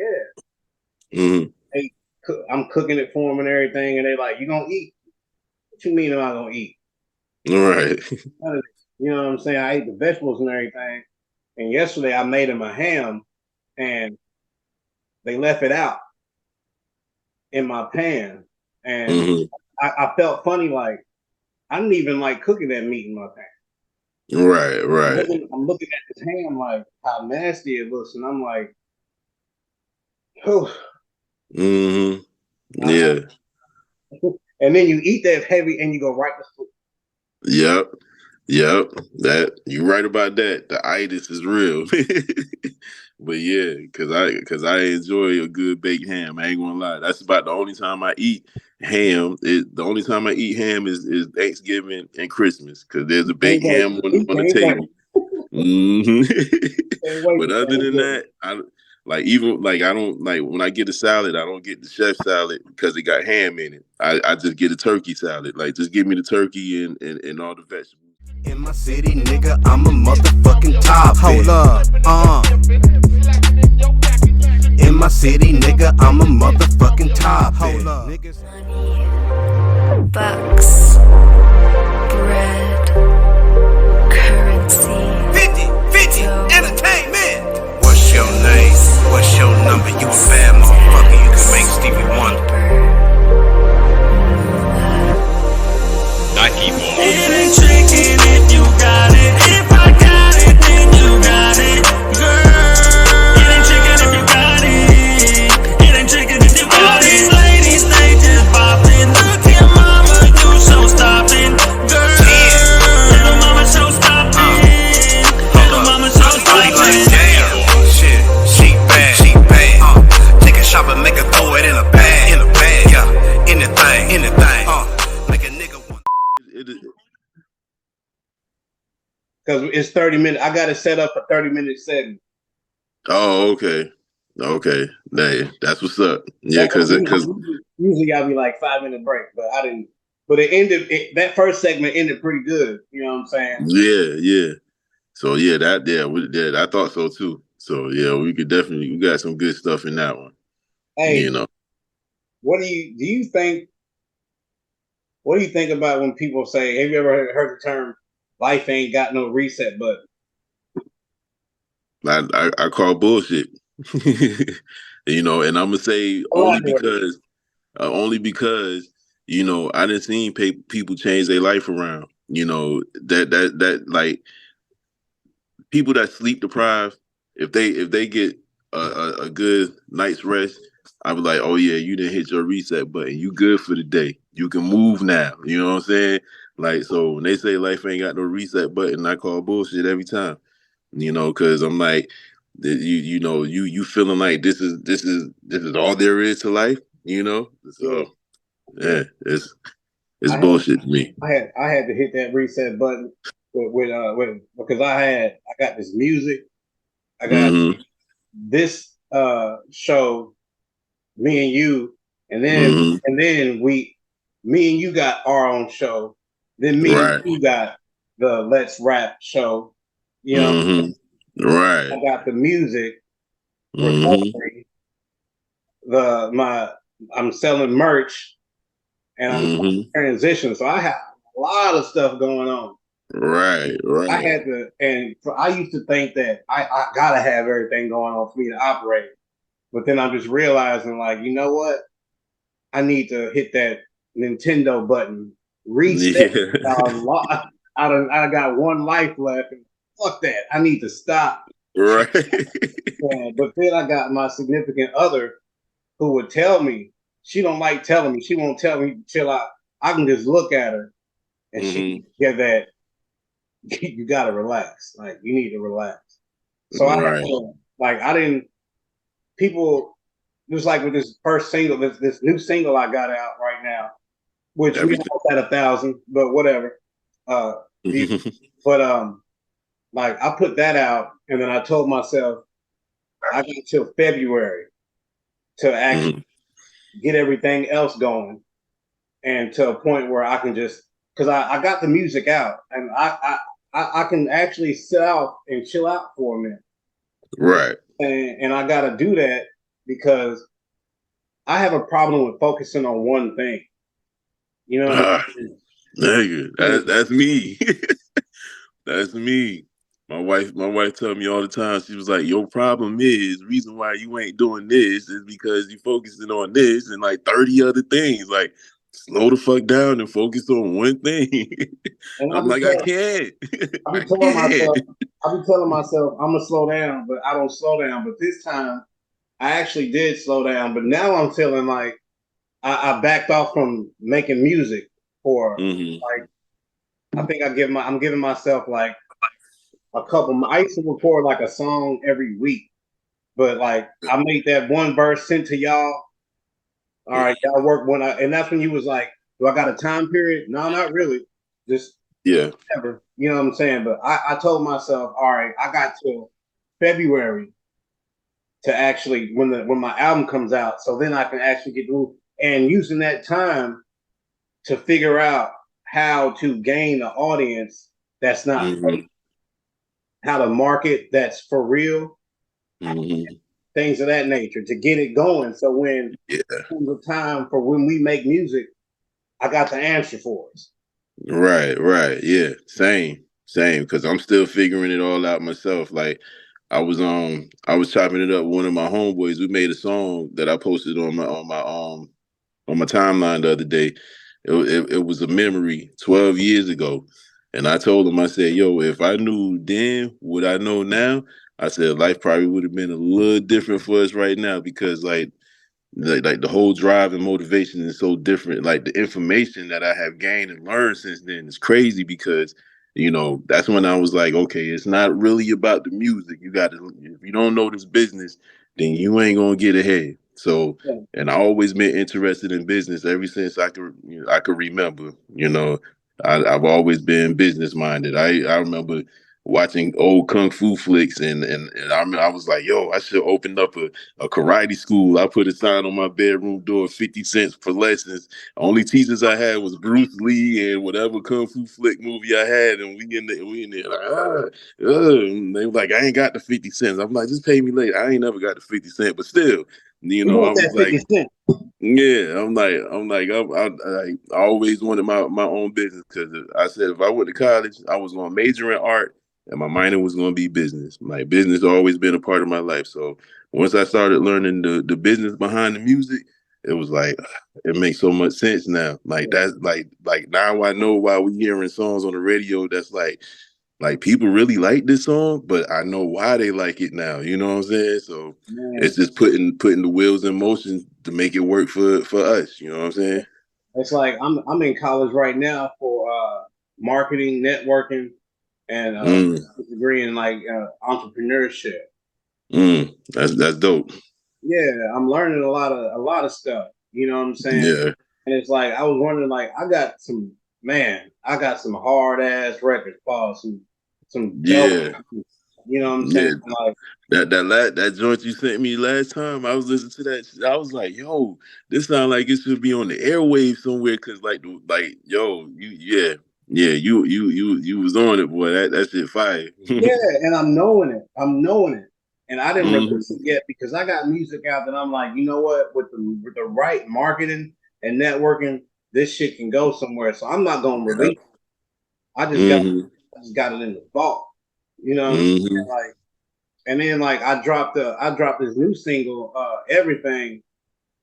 Hey, I'm cooking it for them and everything. And they like, you gonna eat? What you mean am I gonna eat? Right. You know what I'm saying? I ate the vegetables and everything. And yesterday I made them a ham and they left it out in my pan. And I felt funny, like I didn't even like cooking that meat in my pan. Right. I'm looking at this ham like how nasty it looks, and I'm like, oh. Yeah. And then you eat that heavy and you go right to sleep. Yep. That you're right about that. The itis is real. But yeah, cause I enjoy a good baked ham. I ain't gonna lie. That's about the only time I eat ham. The only time I eat ham is Thanksgiving and Christmas, because there's a baked ham on the table. But other than that, I don't like when I get a salad, I don't get the chef salad because it got ham in it. I just get a turkey salad. Like, just give me the turkey and all the vegetables. In my city, nigga, I'm a motherfucking top. Hold up, In my city, nigga, I'm a motherfucking top. Hold up, niggas. Bucks, bread, currency. 50 entertainment. What's your name? What's your number? You a bad motherfucker. You can make Stevie Wonder. Nike ball. It ain't tricking if you got it. If I got it, then you got it, girl. It ain't tricking if you got it. because it's 30 minutes. I got it set up for 30-minute segment. Oh, okay. Okay. That's what's up. Yeah, because Usually I'll be like 5-minute break, but I didn't. But it ended. That first segment ended pretty good. You know what I'm saying? yeah. So I thought so too. So yeah, we got some good stuff in that one. Hey, You know. what do you think? What do you think about when people say, "Have you ever heard the term life ain't got no reset button"? I call bullshit. You know, and I'm gonna say only because I didn't see people change their life around. You know that like people that sleep deprived, if they get a good night's rest, I was like, oh yeah, you didn't hit your reset button. You good for the day. You can move now. You know what I'm saying? Like, so when they say life ain't got no reset button, I call bullshit every time. Because I'm like, you feeling like this is all there is to life. So yeah, it's I had bullshit to me. I had to hit that reset button with because I got this music. I got Mm-hmm. this show, me and you, and then Mm-hmm. me and you got our own show. Then me and Right. you got the Let's Rap show. You know, Mm-hmm. Right. I got the music, Mm-hmm. recovery, I'm selling merch, and I'm Mm-hmm. transition. So I have a lot of stuff going on. Right. I Right. had to, I used to think that I gotta have everything going on for me to operate. But then I'm just realizing, like, you know what? I need to hit that Nintendo button, reset. Yeah. I got one life left, and fuck that. I need to stop. Right. But then I got my significant other who would tell me she don't like telling me. She won't tell me to chill out. I can just look at her, and she Mm-hmm. get that you gotta relax. Like you need to relax. So I had Right. to, like I didn't people just like with this first single, this new single I got out right now, which we Everything. almost had 1,000, but whatever. Views. But like I put that out and then I told myself I got till February to actually Mm-hmm. get everything else going and to a point where I can just because I got the music out and I can actually sit out and chill out for a minute. Right. And I got to do that because I have a problem with focusing on one thing. You know what Ah, I mean? nigga, that's me. That's me. My wife tell me all the time. She was like, "Your problem is reason why you ain't doing this is because you focusing on this and like 30 other things. Like, slow the fuck down and focus on one thing." And I'm like, I can't. I can't. I be telling myself I'm gonna slow down, but I don't slow down. But this time I actually did slow down. But now I'm feeling like I backed off from making music for Mm-hmm. like I think I'm giving myself like a couple. I used to record like a song every week, but like I made that one verse sent to y'all. All right, y'all work and that's when you was like, do I got a time period? No, not really. Just Yeah. whatever. You know what I'm saying? But I told myself, all right, I got till February to actually when my album comes out, so then I can actually get through and using that time to figure out how to gain an audience that's not Mm-hmm. fake, how to market that's for real, Mm-hmm. things of that nature to get it going. So when Yeah. comes the time for when we make music, I got the answer for us. Right. Yeah. Same. Because I'm still figuring it all out myself. Like I was chopping it up with one of my homeboys. We made a song that I posted on my timeline the other day. It was a memory 12 years ago. And I told him, I said, yo, if I knew then what I know now, I said life probably would have been a little different for us right now because like the whole drive and motivation is so different. Like the information that I have gained and learned since then is crazy because that's when I was like, okay, it's not really about the music. You got to, if you don't know this business, then you ain't gonna get ahead. So, Yeah. and I always been interested in business ever since I could remember. I've always been business minded. I remember watching old kung fu flicks, and I was like, yo, I should open up a karate school. I put a sign on my bedroom door, 50 cents for lessons. Only teachers I had was Bruce Lee and whatever kung fu flick movie I had, and we in there like, and they were like, I ain't got the 50 cents. I'm like, just pay me later. I ain't never got the 50 cent, but still, You I want was that 50 like, cent? yeah, I always wanted my own business, because I said if I went to college, I was going to major in art and my minor was going to be business. Like, business always been a part of my life. So once I started learning the business behind the music, it was like, it makes so much sense now. Like, that's like now I know why we hearing songs on the radio that's like people really like this song, but I know why they like it now. You know what I'm saying? So Man, it's just putting the wheels in motion to make it work for us. You know what I'm saying? it's like I'm in college right now for marketing, networking, and Mm, degree in like entrepreneurship. that's dope. Yeah, I'm learning a lot of stuff. You know what I'm saying? Yeah, And it's like I was wondering, like I got some hard ass records, Paul, some dope. yeah, You know what I'm saying? yeah. Like, That joint you sent me last time, I was listening to that shit, I was like, yo, this sound like it should be on the airwaves somewhere, cause yo, you was on it, boy. That shit fire. yeah, and I'm knowing it. And I didn't Hmm. release it yet because I got music out that I'm like, you know what? With the right marketing and networking, this shit can go somewhere. So I'm not gonna Yeah. release. I just got Hmm. I just got it in the vault. You know what I'm saying? Hmm. Like, and then like I dropped this new single, Everything,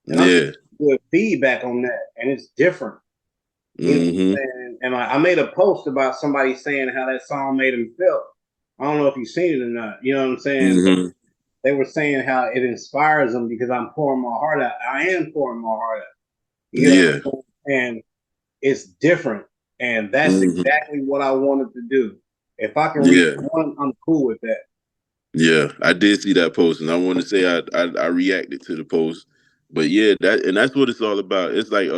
and I'm Yeah. getting good feedback on that, and it's different. You know what Hmm. I'm saying? And like, I made a post about somebody saying how that song made him feel. I don't know if you've seen it or not. You know what I'm saying? But Hmm. they were saying how it inspires them because I'm pouring my heart out. I am pouring my heart out. You know Yeah. what I'm saying? And it's different. And that's Hmm. exactly what I wanted to do. If I can reach Yeah. one, I'm cool with that. Yeah, I did see that post, and I want to say I reacted to the post, but yeah, that's what it's all about. It's like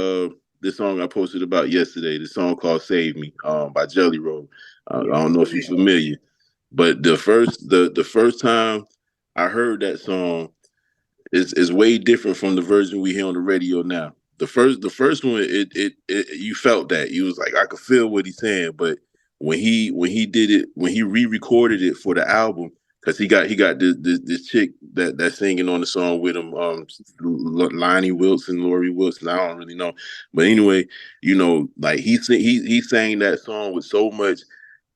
this song I posted about yesterday, the song called "Save Me" by Jelly Roll. Yeah. I don't know if you're familiar, but the first time I heard that song is way different from the version we hear on the radio now. The first one, it you felt that, you was like, I could feel what he's saying, but when he did it, when he re-recorded it for the album, because he got this chick that's singing on the song with him, Lonnie Wilson, Lori Wilson, I don't really know, but anyway, like he sang that song with so much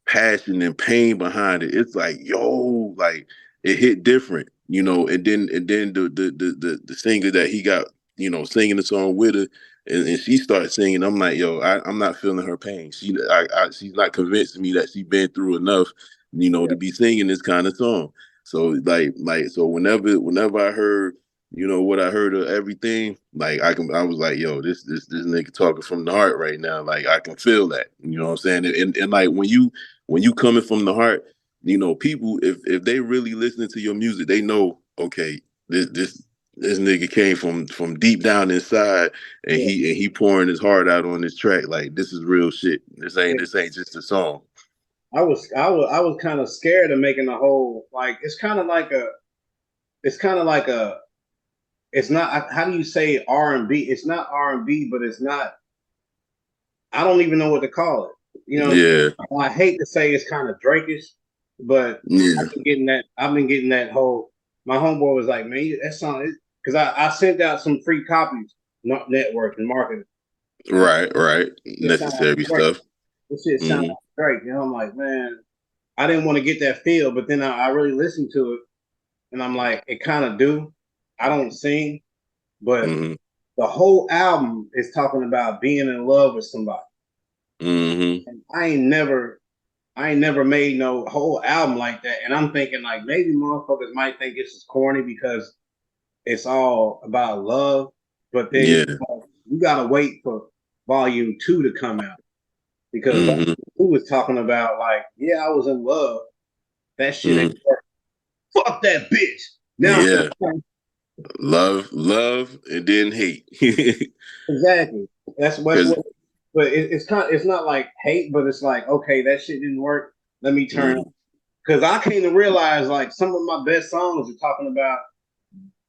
passion and pain behind it. It's like, yo, like it hit different, and then the singer that he got, singing the song with her, and she starts singing. I'm like, yo, I'm not feeling her pain. She's not convincing me that she's been through enough, to be singing this kind of song. So so whenever I heard, what I heard of Everything, like I was like, yo, this nigga talking from the heart right now. Like, I can feel that. You know what I'm saying? And like when you coming from the heart, people, if they really listening to your music, they know, okay, this nigga came from deep down inside, and Yeah. he pouring his heart out on this track. Like, this is real shit. This ain't Yeah. this ain't just a song. I was kind of scared of making a whole, like, it's kind of like a it's not, how do you say R&B? It's not R&B, but it's not, I don't even know what to call it. You know, Yeah, I hate to say it's kind of Drakeish, but yeah, I've been getting that whole, my homeboy was like, man, that song, because I sent out some free copies, not network and marketing. right. It sound like Necessary Drake. stuff. This shit sound Hmm. like Drake. And I'm like, man, I didn't want to get that feel, but then I really listened to it, and I'm like, it kind of do. I don't sing, but Hmm. the whole album is talking about being in love with somebody. Hmm. And I ain't never made no whole album like that. And I'm thinking, like, maybe motherfuckers might think this is corny because it's all about love. But then Yeah. you gotta wait for volume 2 to come out, because volume Hmm. 2 was talking about, like, yeah, I was in love. That shit ain't Hmm. work. Fuck that bitch. Now, Yeah. Love, and then hate. exactly. That's what. Because But it's not like hate, but it's like, okay, that shit didn't work. Let me turn. because I came to realize like some of my best songs are talking about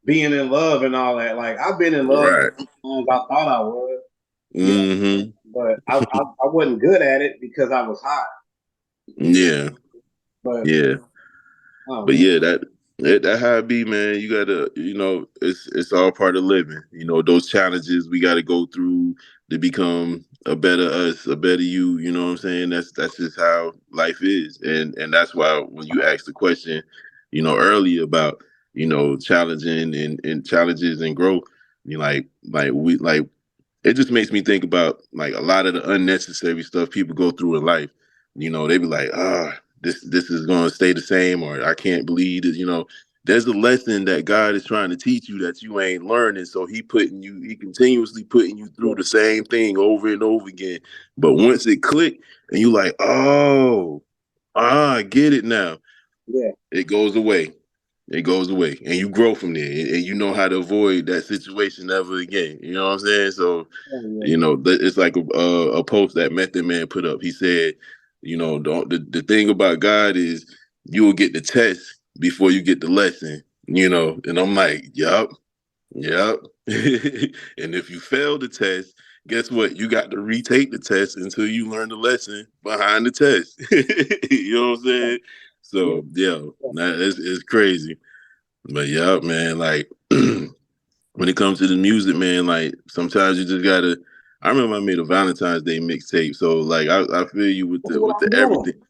being in love and all that. Like I've been in love Right. as long as I thought I was, you know, Mm-hmm. but I wasn't good at it because I was high. Yeah. But Yeah. I don't But know. yeah, that how it be, man. You gotta, it's all part of living. Those challenges we gotta go through to become a better us, a better you. You know what I'm saying? That's just how life is, and that's why when you asked the question, earlier about challenging and challenges and growth, like it just makes me think about like a lot of the unnecessary stuff people go through in life. They be like, this is gonna stay the same, or I can't believe it. There's a lesson that God is trying to teach you that you ain't learning. So he continuously putting you through the same thing over and over again. But once it click and you like, I get it now. Yeah, It goes away. It goes away, and you grow from there, and you know how to avoid that situation ever again. You know what I'm saying? So, yeah, it's like a post that Method Man put up. He said, the thing about God is you will get the test before you get the lesson. And I'm like, yup, yup. And if you fail the test, guess what? You got to retake the test until you learn the lesson behind the test. You know what I'm saying? yeah, So yeah, it's crazy. But yeah, man, like when it comes to the music, man, like sometimes you just gotta. I remember I made a Valentine's Day mixtape, so like I feel you with that's the what with I'm the doing. everything.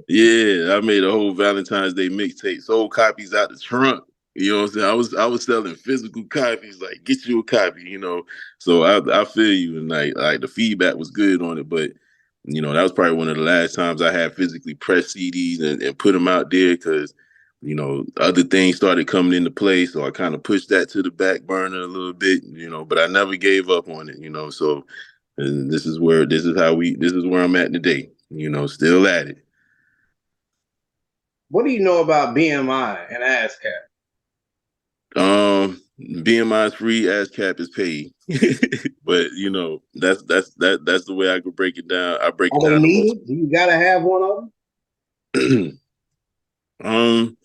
Yeah, I made a whole Valentine's Day mixtape, sold copies out the trunk. You know what I'm saying? I was selling physical copies, like get you a copy. So I feel you, and like the feedback was good on it, but that was probably one of the last times I had physically pressed CDs and put them out there because other things started coming into play. So I kind of pushed that to the back burner a little bit, but I never gave up on it. So and this is where I'm at today, still at it. What do you know about BMI and ASCAP? BMI is free, ASCAP is paid. But that's the way I could break it down. I break Are it they down the most. needed? Do you gotta have one of them? um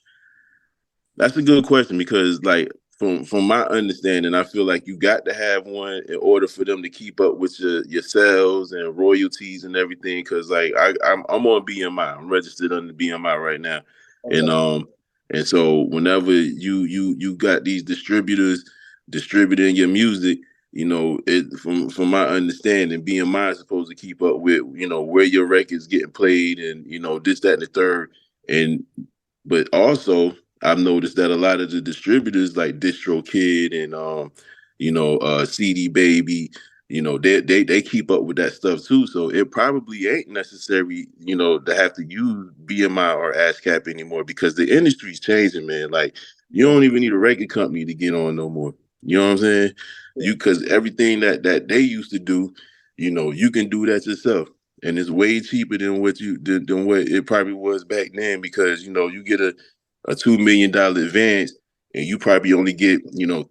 That's a good question because, like, from my understanding, I feel like you got to have one in order for them to keep up with your sales and royalties and everything. Because, like, I'm on BMI. I'm registered under BMI right now, and Okay. and so whenever you got these distributors distributing your music, it from my understanding, BMI is supposed to keep up with where your record's getting played and this, that, and the third, and but also I've noticed that a lot of the distributors like DistroKid and CD Baby, they keep up with that stuff too. So it probably ain't necessary, to have to use BMI or ASCAP anymore because the industry's changing, man. Like you Yeah, don't even need a record company to get on no more. You know what I'm saying? yeah, Because everything that they used to do, you can do that yourself. And it's way cheaper than what it probably was back then because you get a $2 million advance and you probably only get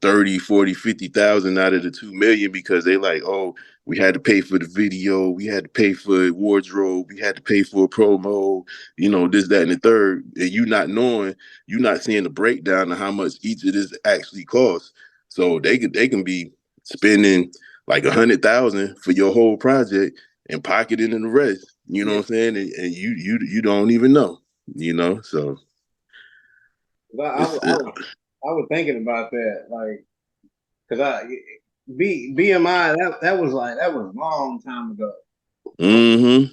30, 40, 50,000 out of the 2 million because they like, oh, we had to pay for the video, we had to pay for wardrobe, we had to pay for a promo, this, that, and the third. And you not knowing, you not seeing the breakdown of how much each of this actually costs. So they can be spending like 100,000 for your whole project and pocketing the rest. You know yeah. what I'm saying? And you don't even know. So But it's it, I was thinking about that, like, cause BMI that was a long time ago. mm-hmm.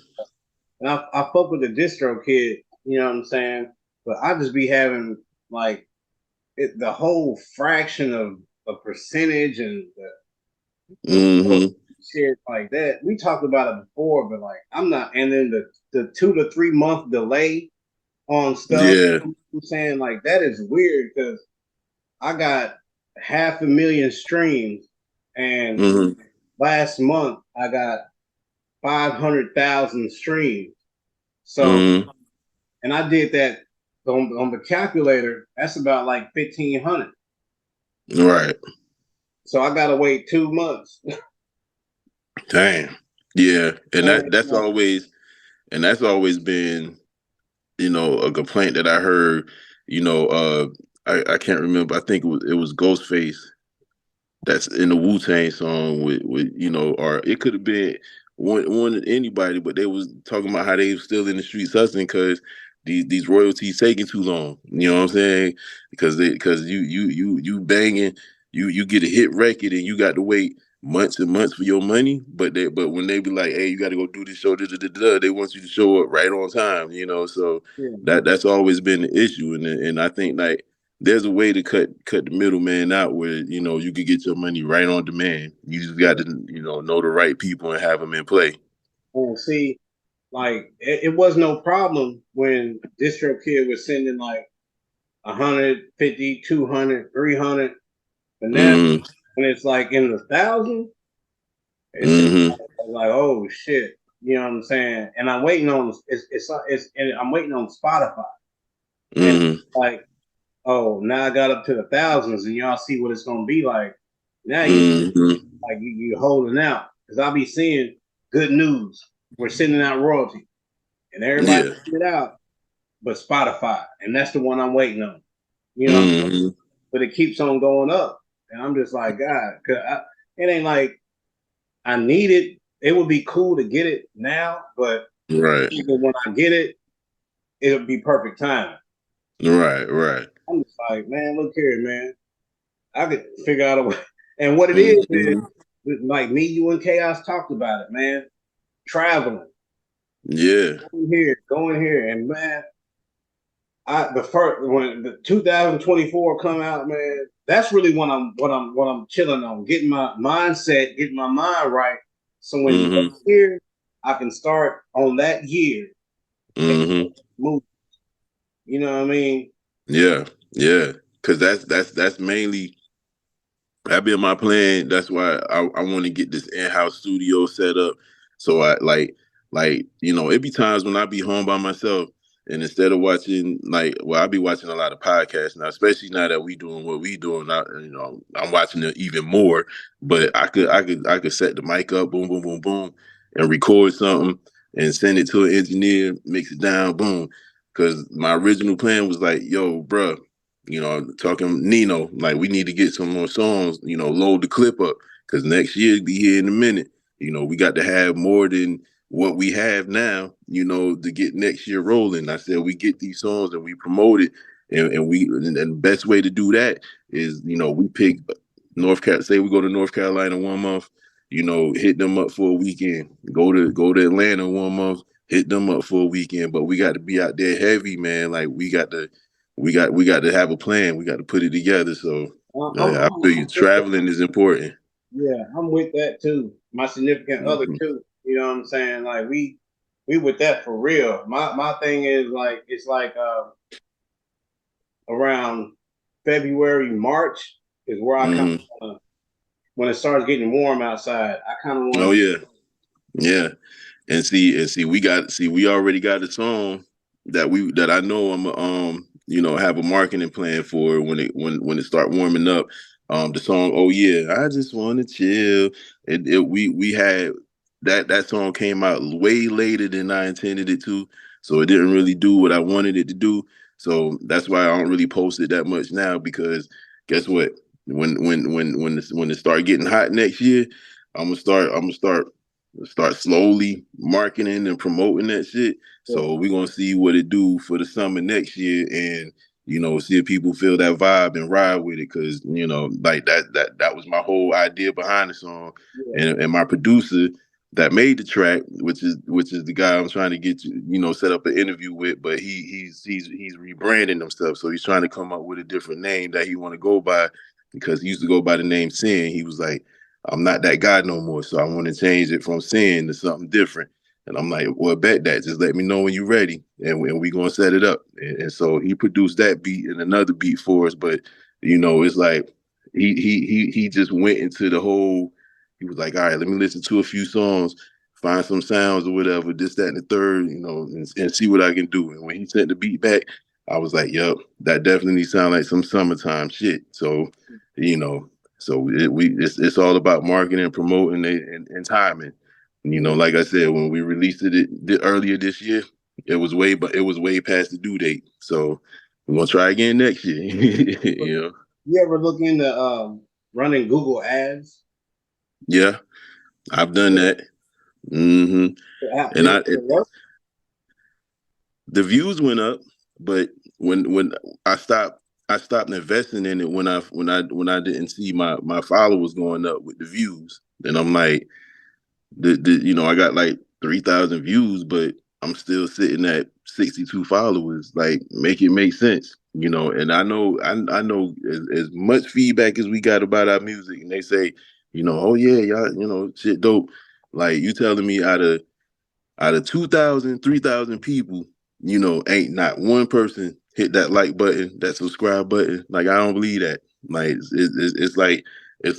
And I fuck with the distro kid, you know what I'm saying? But I just be having like the whole fraction of a percentage and the Mm-hmm. shit like that. We talked about it before, but like I'm not. And then the 2 to 3 month delay on stuff. Yeah. I'm saying like that is weird because I got 500,000 streams, and Mm-hmm. last month I got 500,000 streams. So, Mm-hmm. and I did that on the calculator. That's about like 1,500. Right. So I gotta wait 2 months. Damn. Yeah. And And, that's always been a complaint that I heard, I can't remember. I think it was Ghostface that's in the Wu-Tang song with or it could have been one anybody, but they was talking about how they was still in the streets hustling because these royalties taking too long. You know what I'm saying? Because you banging, you get a hit record and you got to wait months and months for your money. But when they be like, hey, you got to go do this show, they want you to show up right on time. So Yeah. that's always been the issue, and I think like there's a way to cut the middleman out where you could get your money right on demand. You just got to know the right people and have them in play. And see, like it was no problem when DistroKid was sending like 150, 200, 300, but now Mm-hmm. when it's like in the thousands, it's Mm-hmm. like, oh shit, you know what I'm saying? And I'm waiting on and I'm waiting on Spotify, and Mm-hmm. like, oh, now I got up to the thousands, and y'all see what it's gonna be like. Now Mm-hmm. you're holding out because I'll be seeing good news. We're sending out royalty, and everybody Yeah. send it out, but Spotify, and that's the one I'm waiting on. You know, Mm-hmm. but it keeps on going up, and I'm just like, God, it ain't like I need it. It would be cool to get it now, but Right. even when I get it, it'll be perfect timing. Right. Right. I'm just like, man, look here, man. I could figure out a way. And what it is Mm-hmm. like me, you, and Chaos talked about it, man. Traveling, Yeah. going here, and man, the first when the 2024 come out, man, that's really what I'm chilling on, getting my mindset, getting my mind right. So when Mm-hmm. next year I can start on that year and Mm-hmm. move. You know what I mean? Yeah. Yeah. Because that's mainly that been my plan. That's why I want to get this in-house studio set up. So I it be times when I be home by myself, and instead of watching I be watching a lot of podcasts now, especially now that we doing what we doing. I'm watching it even more. But I could set the mic up, boom, boom, boom, boom, and record something and send it to an engineer, mix it down, boom. Because my original plan was like, yo, bruh, talking Nino, like we need to get some more songs, load the clip up because next year be here in a minute. We got to have more than what we have now, to get next year rolling. I said we get these songs and we promote it, and the best way to do that is, we pick say we go to North Carolina 1 month, hit them up for a weekend. Go to Atlanta 1 month, hit them up for a weekend. But we got to be out there heavy, man. Like we got to have a plan. We got to put it together. So I feel you. I'm with that. Traveling is important. Yeah, I'm with that too. My significant other Mm-hmm. too. You know what I'm saying? Like we with that for real. My thing is like it's like around February, March is where I kind Mm-hmm. of when it starts getting warm outside. I kind of Oh want yeah, yeah. And see, we already got a song that I know I'm have a marketing plan for when it start warming up. The song, oh yeah, I just want to chill. We had that song came out way later than I intended it to, so it didn't really do what I wanted it to do. So that's why I don't really post it that much now because guess what? When it start getting hot next year, I'm gonna start slowly marketing and promoting that shit. to. So we're gonna see what it do for the summer next year, and see if people feel that vibe and ride with it. Cause like that was my whole idea behind the song, Yeah, and my producer that made the track, which is the guy I'm trying to get set up an interview with, but he's rebranding himself, so he's trying to come up with a different name that he want to go by because he used to go by the name Sin. He was like, I'm not that guy no more, so I want to change it from Sin to something different. And I'm like, well, bet that. Just let me know when you're ready, and we gonna set it up. And so he produced that beat and another beat for us. But it's like he just went into the whole. He was like, all right, let me listen to a few songs, find some sounds or whatever, this, that, and the third, and see what I can do. And when he sent the beat back, I was like, yup, that definitely sounds like some summertime shit. So, you know, it's all about marketing and promoting it and timing. yeah, Like I said, when we released it earlier this year, it was way past the due date. So we're gonna try again next year. You know. You ever look into running Google ads? Yeah, I've done that. Hmm. And Did it work? the views went up, but when I stopped investing in it when I didn't see my followers going up with the views. And I'm like, I got like 3,000 views, but I'm still sitting at 62 followers. Like, make it make sense, And I know as much feedback as we got about our music, and they say, oh yeah, y'all, shit dope. Like, you telling me out of 2,000, 3,000 people, ain't not one person hit that like button, that subscribe button. Like, I don't believe that. Like, it's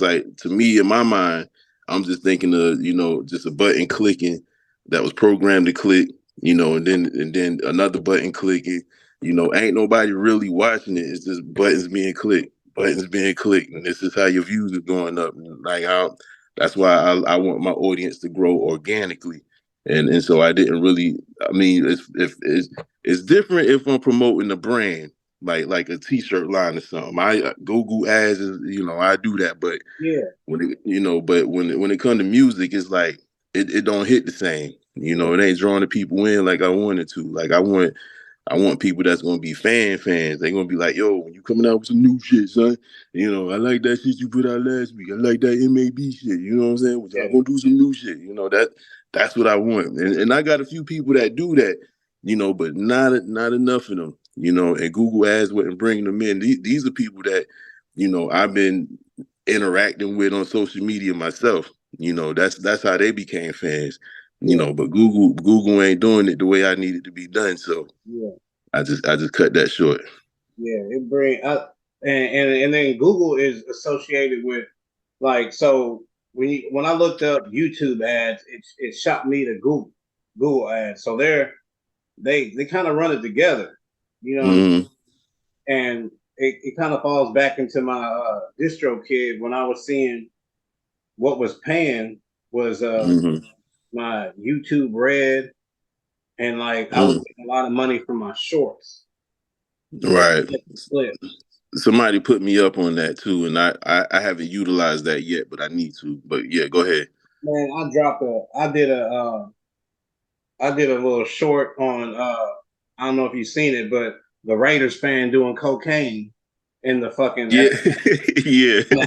like to me, in my mind, I'm just thinking of, just a button clicking that was programmed to click, and then another button clicking. Ain't nobody really watching it. It's just buttons being clicked, and this is how your views are going up. Like, that's why I want my audience to grow organically. And so I didn't really. I mean, it's different if I'm promoting a brand like a T-shirt line or something. I Google ads, I do that. But Yeah, when it comes to music, it's like it don't hit the same. It ain't drawing the people in like I wanted to. Like, I want people that's gonna be fans. They're gonna be like, yo, when you coming out with some new shit, son. I like that shit you put out last week. I like that MAB shit. You know what I'm saying? Y'all gonna do some new shit. That's what I want. And I got a few people that do that, but not enough of them. And Google Ads wasn't bringing them in. These are people that, I've been interacting with on social media myself. That's how they became fans. But Google ain't doing it the way I need it to be done. So yeah, I just cut that short. yeah. It bring up and then Google is associated with like so when I looked up YouTube ads, it shot me to Google ads. So they kind of run it together, you know. Mm-hmm. And it kind of falls back into my distro kid when I was seeing what was paying was Mm-hmm. my YouTube Red, and like I was Mm-hmm. getting a lot of money from my shorts. Right. Split. Somebody put me up on that too, and I haven't utilized that yet, but I need to. But yeah, go ahead. Man, I did a little short on I don't know if you've seen it, but the Raiders fan doing cocaine in the fucking Yeah, yeah. in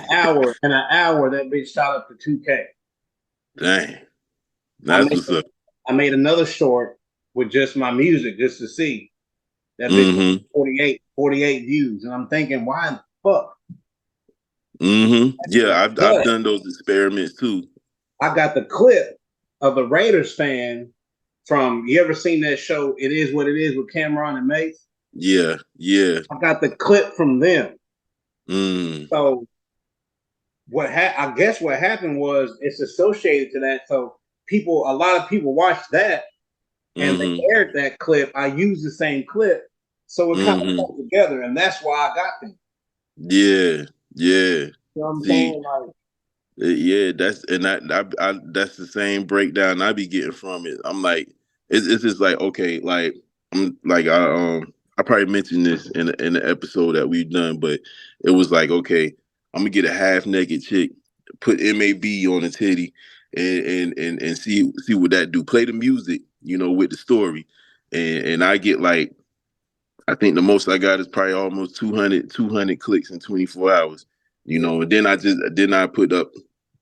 an hour that bitch shot up to 2K. Dang, I that's made what's up. I made another short with just my music just to see. That bitch Mm-hmm. 48 views. And I'm thinking, why the fuck? Mm-hmm. Yeah, I've But done those experiments too. I got the clip of the Raiders fan from, you ever seen that show, It Is What It Is with Cameron and Mace? Yeah, yeah. I got the clip from them. Mm. So I guess what happened was it's associated to that. So a lot of people watched that and they Mm-hmm. aired that clip. I used the same clip. So it kind of Mm-hmm. comes together. And that's why I got them. Yeah, yeah. You know what I'm See, saying? Like, yeah, that's the same breakdown I be getting from it. I'm like, it's just like, okay, like I'm like I probably mentioned this in the episode that we've done, but it was like, okay, I'm gonna get a half naked chick, put MAB on the titty, and see what that do. Play the music, with the story, and I get like, I think the most I got is probably almost 200 clicks in 24 hours. And then I put up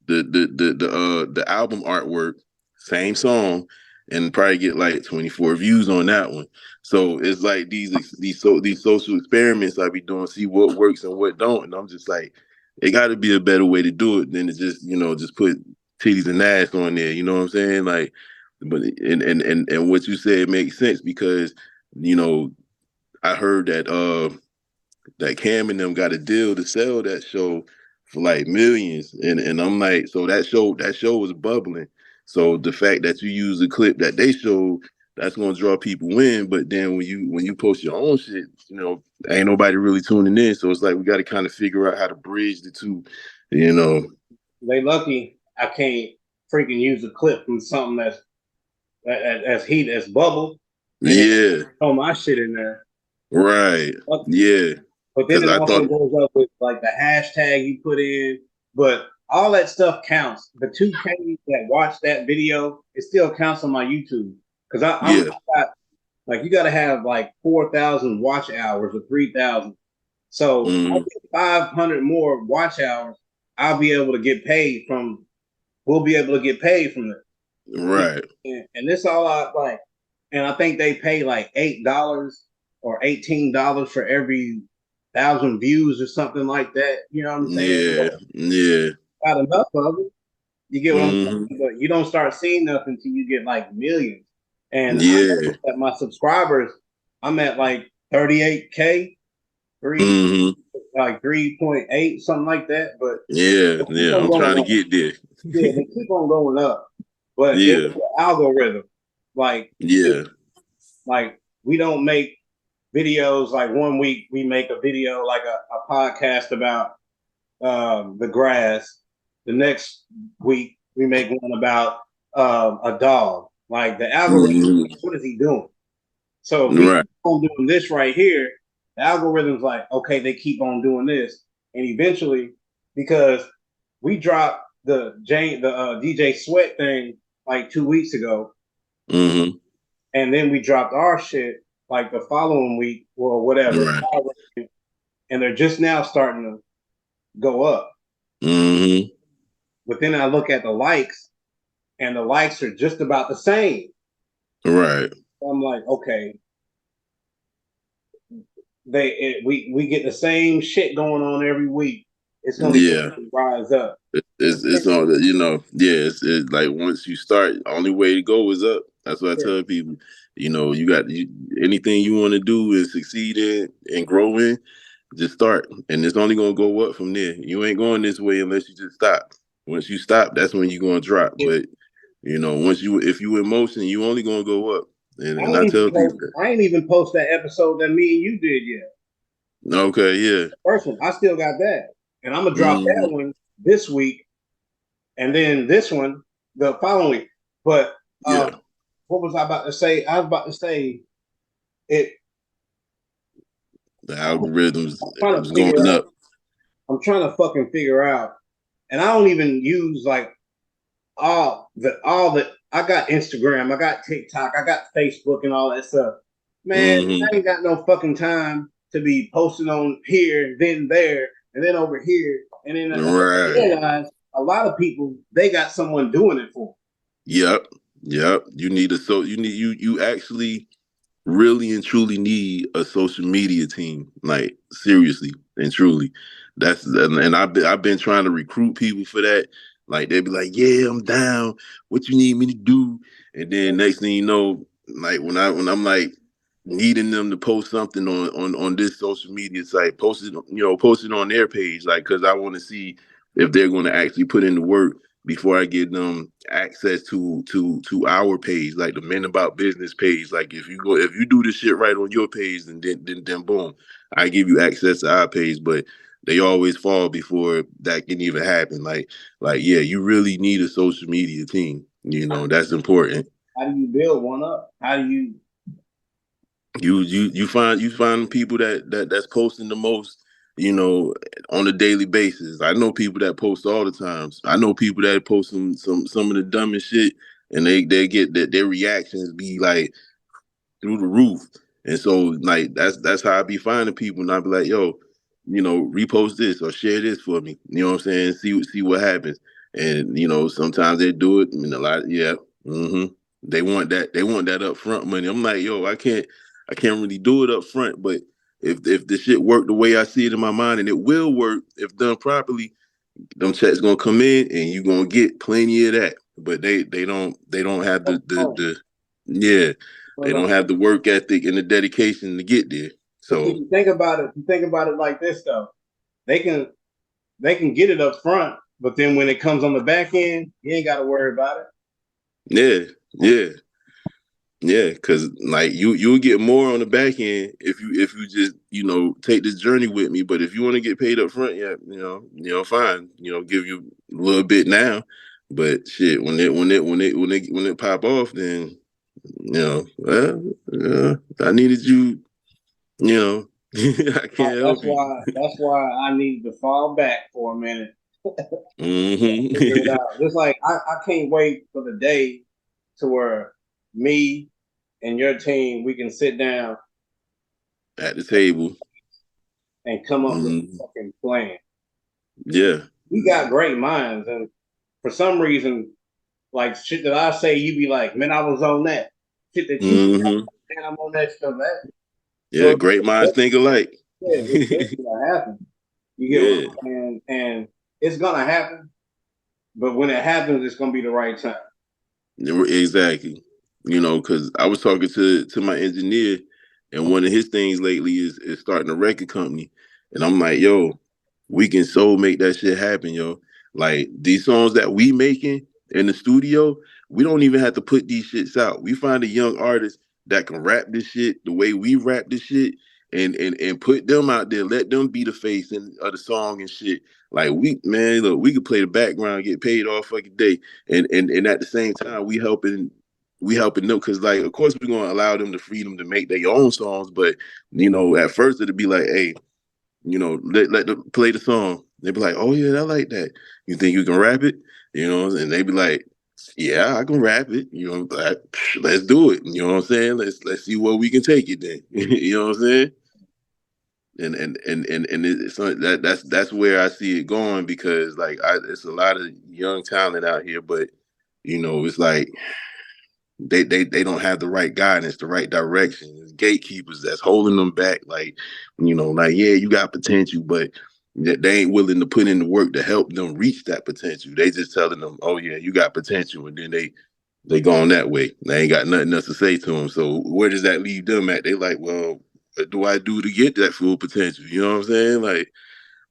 the album artwork, same song, and probably get like 24 views on that one. So it's like these social experiments I be doing, see what works and what don't. And I'm just like, it got to be a better way to do it than to just put titties and ass on there. You know what I'm saying? Like, but and what you said makes sense because I heard that Cam and them got a deal to sell that show for like millions, and I'm like, so that show was bubbling. So the fact that you use a clip that they showed, that's gonna draw people in. But then when you post your own shit, ain't nobody really tuning in. So it's like we got to kind of figure out how to bridge the two. they lucky I can't freaking use a clip from something that's heat, that's bubble. Yeah. Throw my shit in there. Right. Yeah. But then Because it I also thought, goes up with like the hashtag you put in. But all that stuff counts. The 2K that watch that video, it still counts on my YouTube. Because I'm yeah. got, like, you got to have like 4,000 watch hours or 3,000. So I Mm-hmm. get 500 more watch hours. I'll be able to get paid from. We'll be able to get paid from it. Right. And this all I like. And I think they pay like $8 or $18 for every 1,000 views or something like that. You know what I'm saying? Yeah. Yeah. Got enough of it. You get what I'm Mm-hmm. saying? But you don't start seeing nothing until you get like millions. And I Yeah. noticed that my subscribers, I'm at like 38K, three Mm-hmm. like 3.8, something like that. But Yeah. they keep Yeah. on I'm trying going to up. get there. Yeah, they keep on going up. But it's Yeah. the algorithm. Like Yeah. like we don't make videos like one week we make a video like a podcast about the grass. The next week we make one about a dog. Like the algorithm, Mm-hmm. what is he doing? So me Right. on doing this right here, the algorithm's like, okay, they keep on doing this, and eventually, because we dropped the DJ Sweat thing like 2 weeks ago, Mm-hmm. and then we dropped our shit like the following week or whatever, Right. and they're just now starting to go up. Mm-hmm. But then I look at the likes, and the likes are just about the same. Right. So I'm like, okay, we get the same shit going on every week. It's gonna Yeah. rise up. It's all that, yeah, it's like once you start, only way to go is up. That's what I Yeah. tell people. You got anything you want to do and succeed in and grow in, just start. And it's only gonna go up from there. You ain't going this way unless you just stop. Once you stop, that's when you're gonna drop. But if you in motion, you only gonna go up. And I tell people that. I ain't even post that episode that me and you did yet. Okay, yeah. First one, I still got that, and I'm gonna drop that Mm-hmm. one this week, and then this one the following week. But Yeah. what was I about to say? I was about to say it. The algorithms I'm trying is to figure going out. up. I'm trying to fucking figure out, and I don't even use like all the. I got Instagram, I got TikTok, I got Facebook, and all that stuff. Man, Mm-hmm. I ain't got no fucking time to be posting on here, then there, and then over here, and then I Right. realize a lot of people they got someone doing it for them. Yep. Yep. You actually really and truly need a social media team. Like seriously and truly. And I've been trying to recruit people for that. Like they'd be like, yeah, I'm down. What you need me to do? And then next thing you know, like when I'm like needing them to post something on this social media site, post it on their page, like because I want to see if they're going to actually put in the work before I get them access to our page, like the Men About Business page. Like if you do this shit right on your page, then boom, I give you access to our page. But they always fall before that can even happen. Like yeah, you really need a social media team. That's important. How do you build one up? How do you? You find people that's posting the most, on a daily basis. I know people that post all the times. I know people that post some of the dumbest shit, and they get that their reactions be like through the roof. And so like that's how I be finding people, and I be like, yo, repost this or share this for me. You know what I'm saying? See what happens. And sometimes they do it. I mean, a lot, yeah. Mm-hmm. They want that upfront money. I'm like, yo, I can't really do it up front, but if the shit work the way I see it in my mind, and it will work if done properly, them checks gonna come in and you gonna get plenty of that. But they don't have the yeah, they But don't have the work ethic and the dedication to get there. see, So you think about it. You think about it like this though. They can get it up front, but then when it comes on the back end, you ain't got to worry about it. yeah. Yeah, because like you'll get more on the back end if you just take this journey with me. But if you want to get paid up front, yeah, fine, give you a little bit now. But shit, when it pop off, then I needed you. I can't help you. That's why I needed to fall back for a minute. Figure it Mm-hmm. out. Just like I can't wait for the day to where me and your team we can sit down At the table. and come up with Mm-hmm. a fucking plan. Yeah. We got great minds, and for some reason, like shit that I say, you be like, "Man, I was on that." Shit that you say, Mm-hmm. man, I'm on that stuff. That Yeah, so great minds think alike. it's gonna happen. You get what Yeah, I'm saying? And it's gonna happen, but when it happens, it's gonna be the right time. exactly. Because I was talking to my engineer, and one of his things lately is starting a record company, and I'm like, yo, we can so make that shit happen, yo. Like these songs that we making in the studio, we don't even have to put these shits out. We find a young artist that can rap this shit the way we rap this shit, and put them out there, let them be the face of the song and shit. Like look, we could play the background, get paid all fucking day, and at the same time we helping them because like of course we're gonna allow them the freedom to make their own songs, but at first it'll be like, hey, let them play the song. They'd be like, oh yeah, I like that. You think you can rap it? And they'd be like, yeah, I can rap it. Like, let's do it. You know what I'm saying? Let's see where we can take it then. You know what I'm saying? And it's that's where I see it going because like it's a lot of young talent out here, but it's like they don't have the right guidance, the right direction. It's gatekeepers that's holding them back. Like, like yeah, you got potential, but they ain't willing to put in the work to help them reach that potential. They just telling them, oh yeah, you got potential, and then they going that way. They ain't got nothing else to say to them. So where does that leave them at? They like, well, what do I do to get that full potential? You know what I'm saying? Like,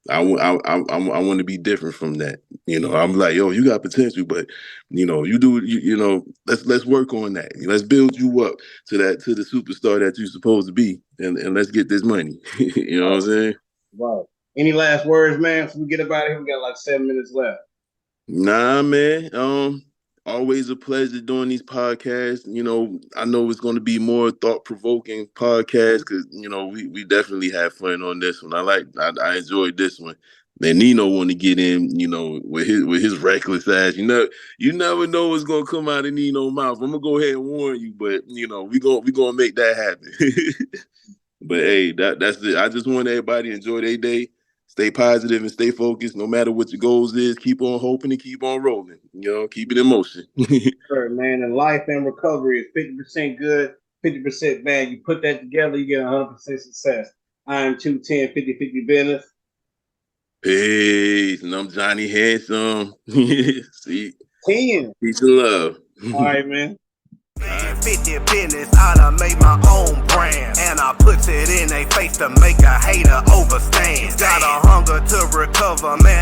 I want to be different from that. I'm like, yo, you got potential, but you do let's work on that. Let's build you up to the superstar that you're supposed to be, and let's get this money. You know what I'm saying? Right. Any last words, man? Before we get up out of here, we got like 7 minutes left. Nah, man. Always a pleasure doing these podcasts. I know it's going to be more thought-provoking podcasts because we definitely have fun on this one. I enjoyed this one. And Nino want to get in, with his reckless ass. You never know what's gonna come out of Nino's mouth. I'm gonna go ahead and warn you, but we gonna make that happen. But hey, that's it. I just want everybody to enjoy their day. Stay positive and stay focused. No matter what your goals is, keep on hoping and keep on rolling. Keep it in motion. Sure, man. And life and recovery is 50% good, 50% bad. You put that together, you get 100% success. I am 210 50/50 business. Peace. And I'm Jon E Hansum. See, 10. peace and love. All right, man. 50 business, I done made my own brand. And I put it in their face to make a hater overstand. Got a hunger to recover, man.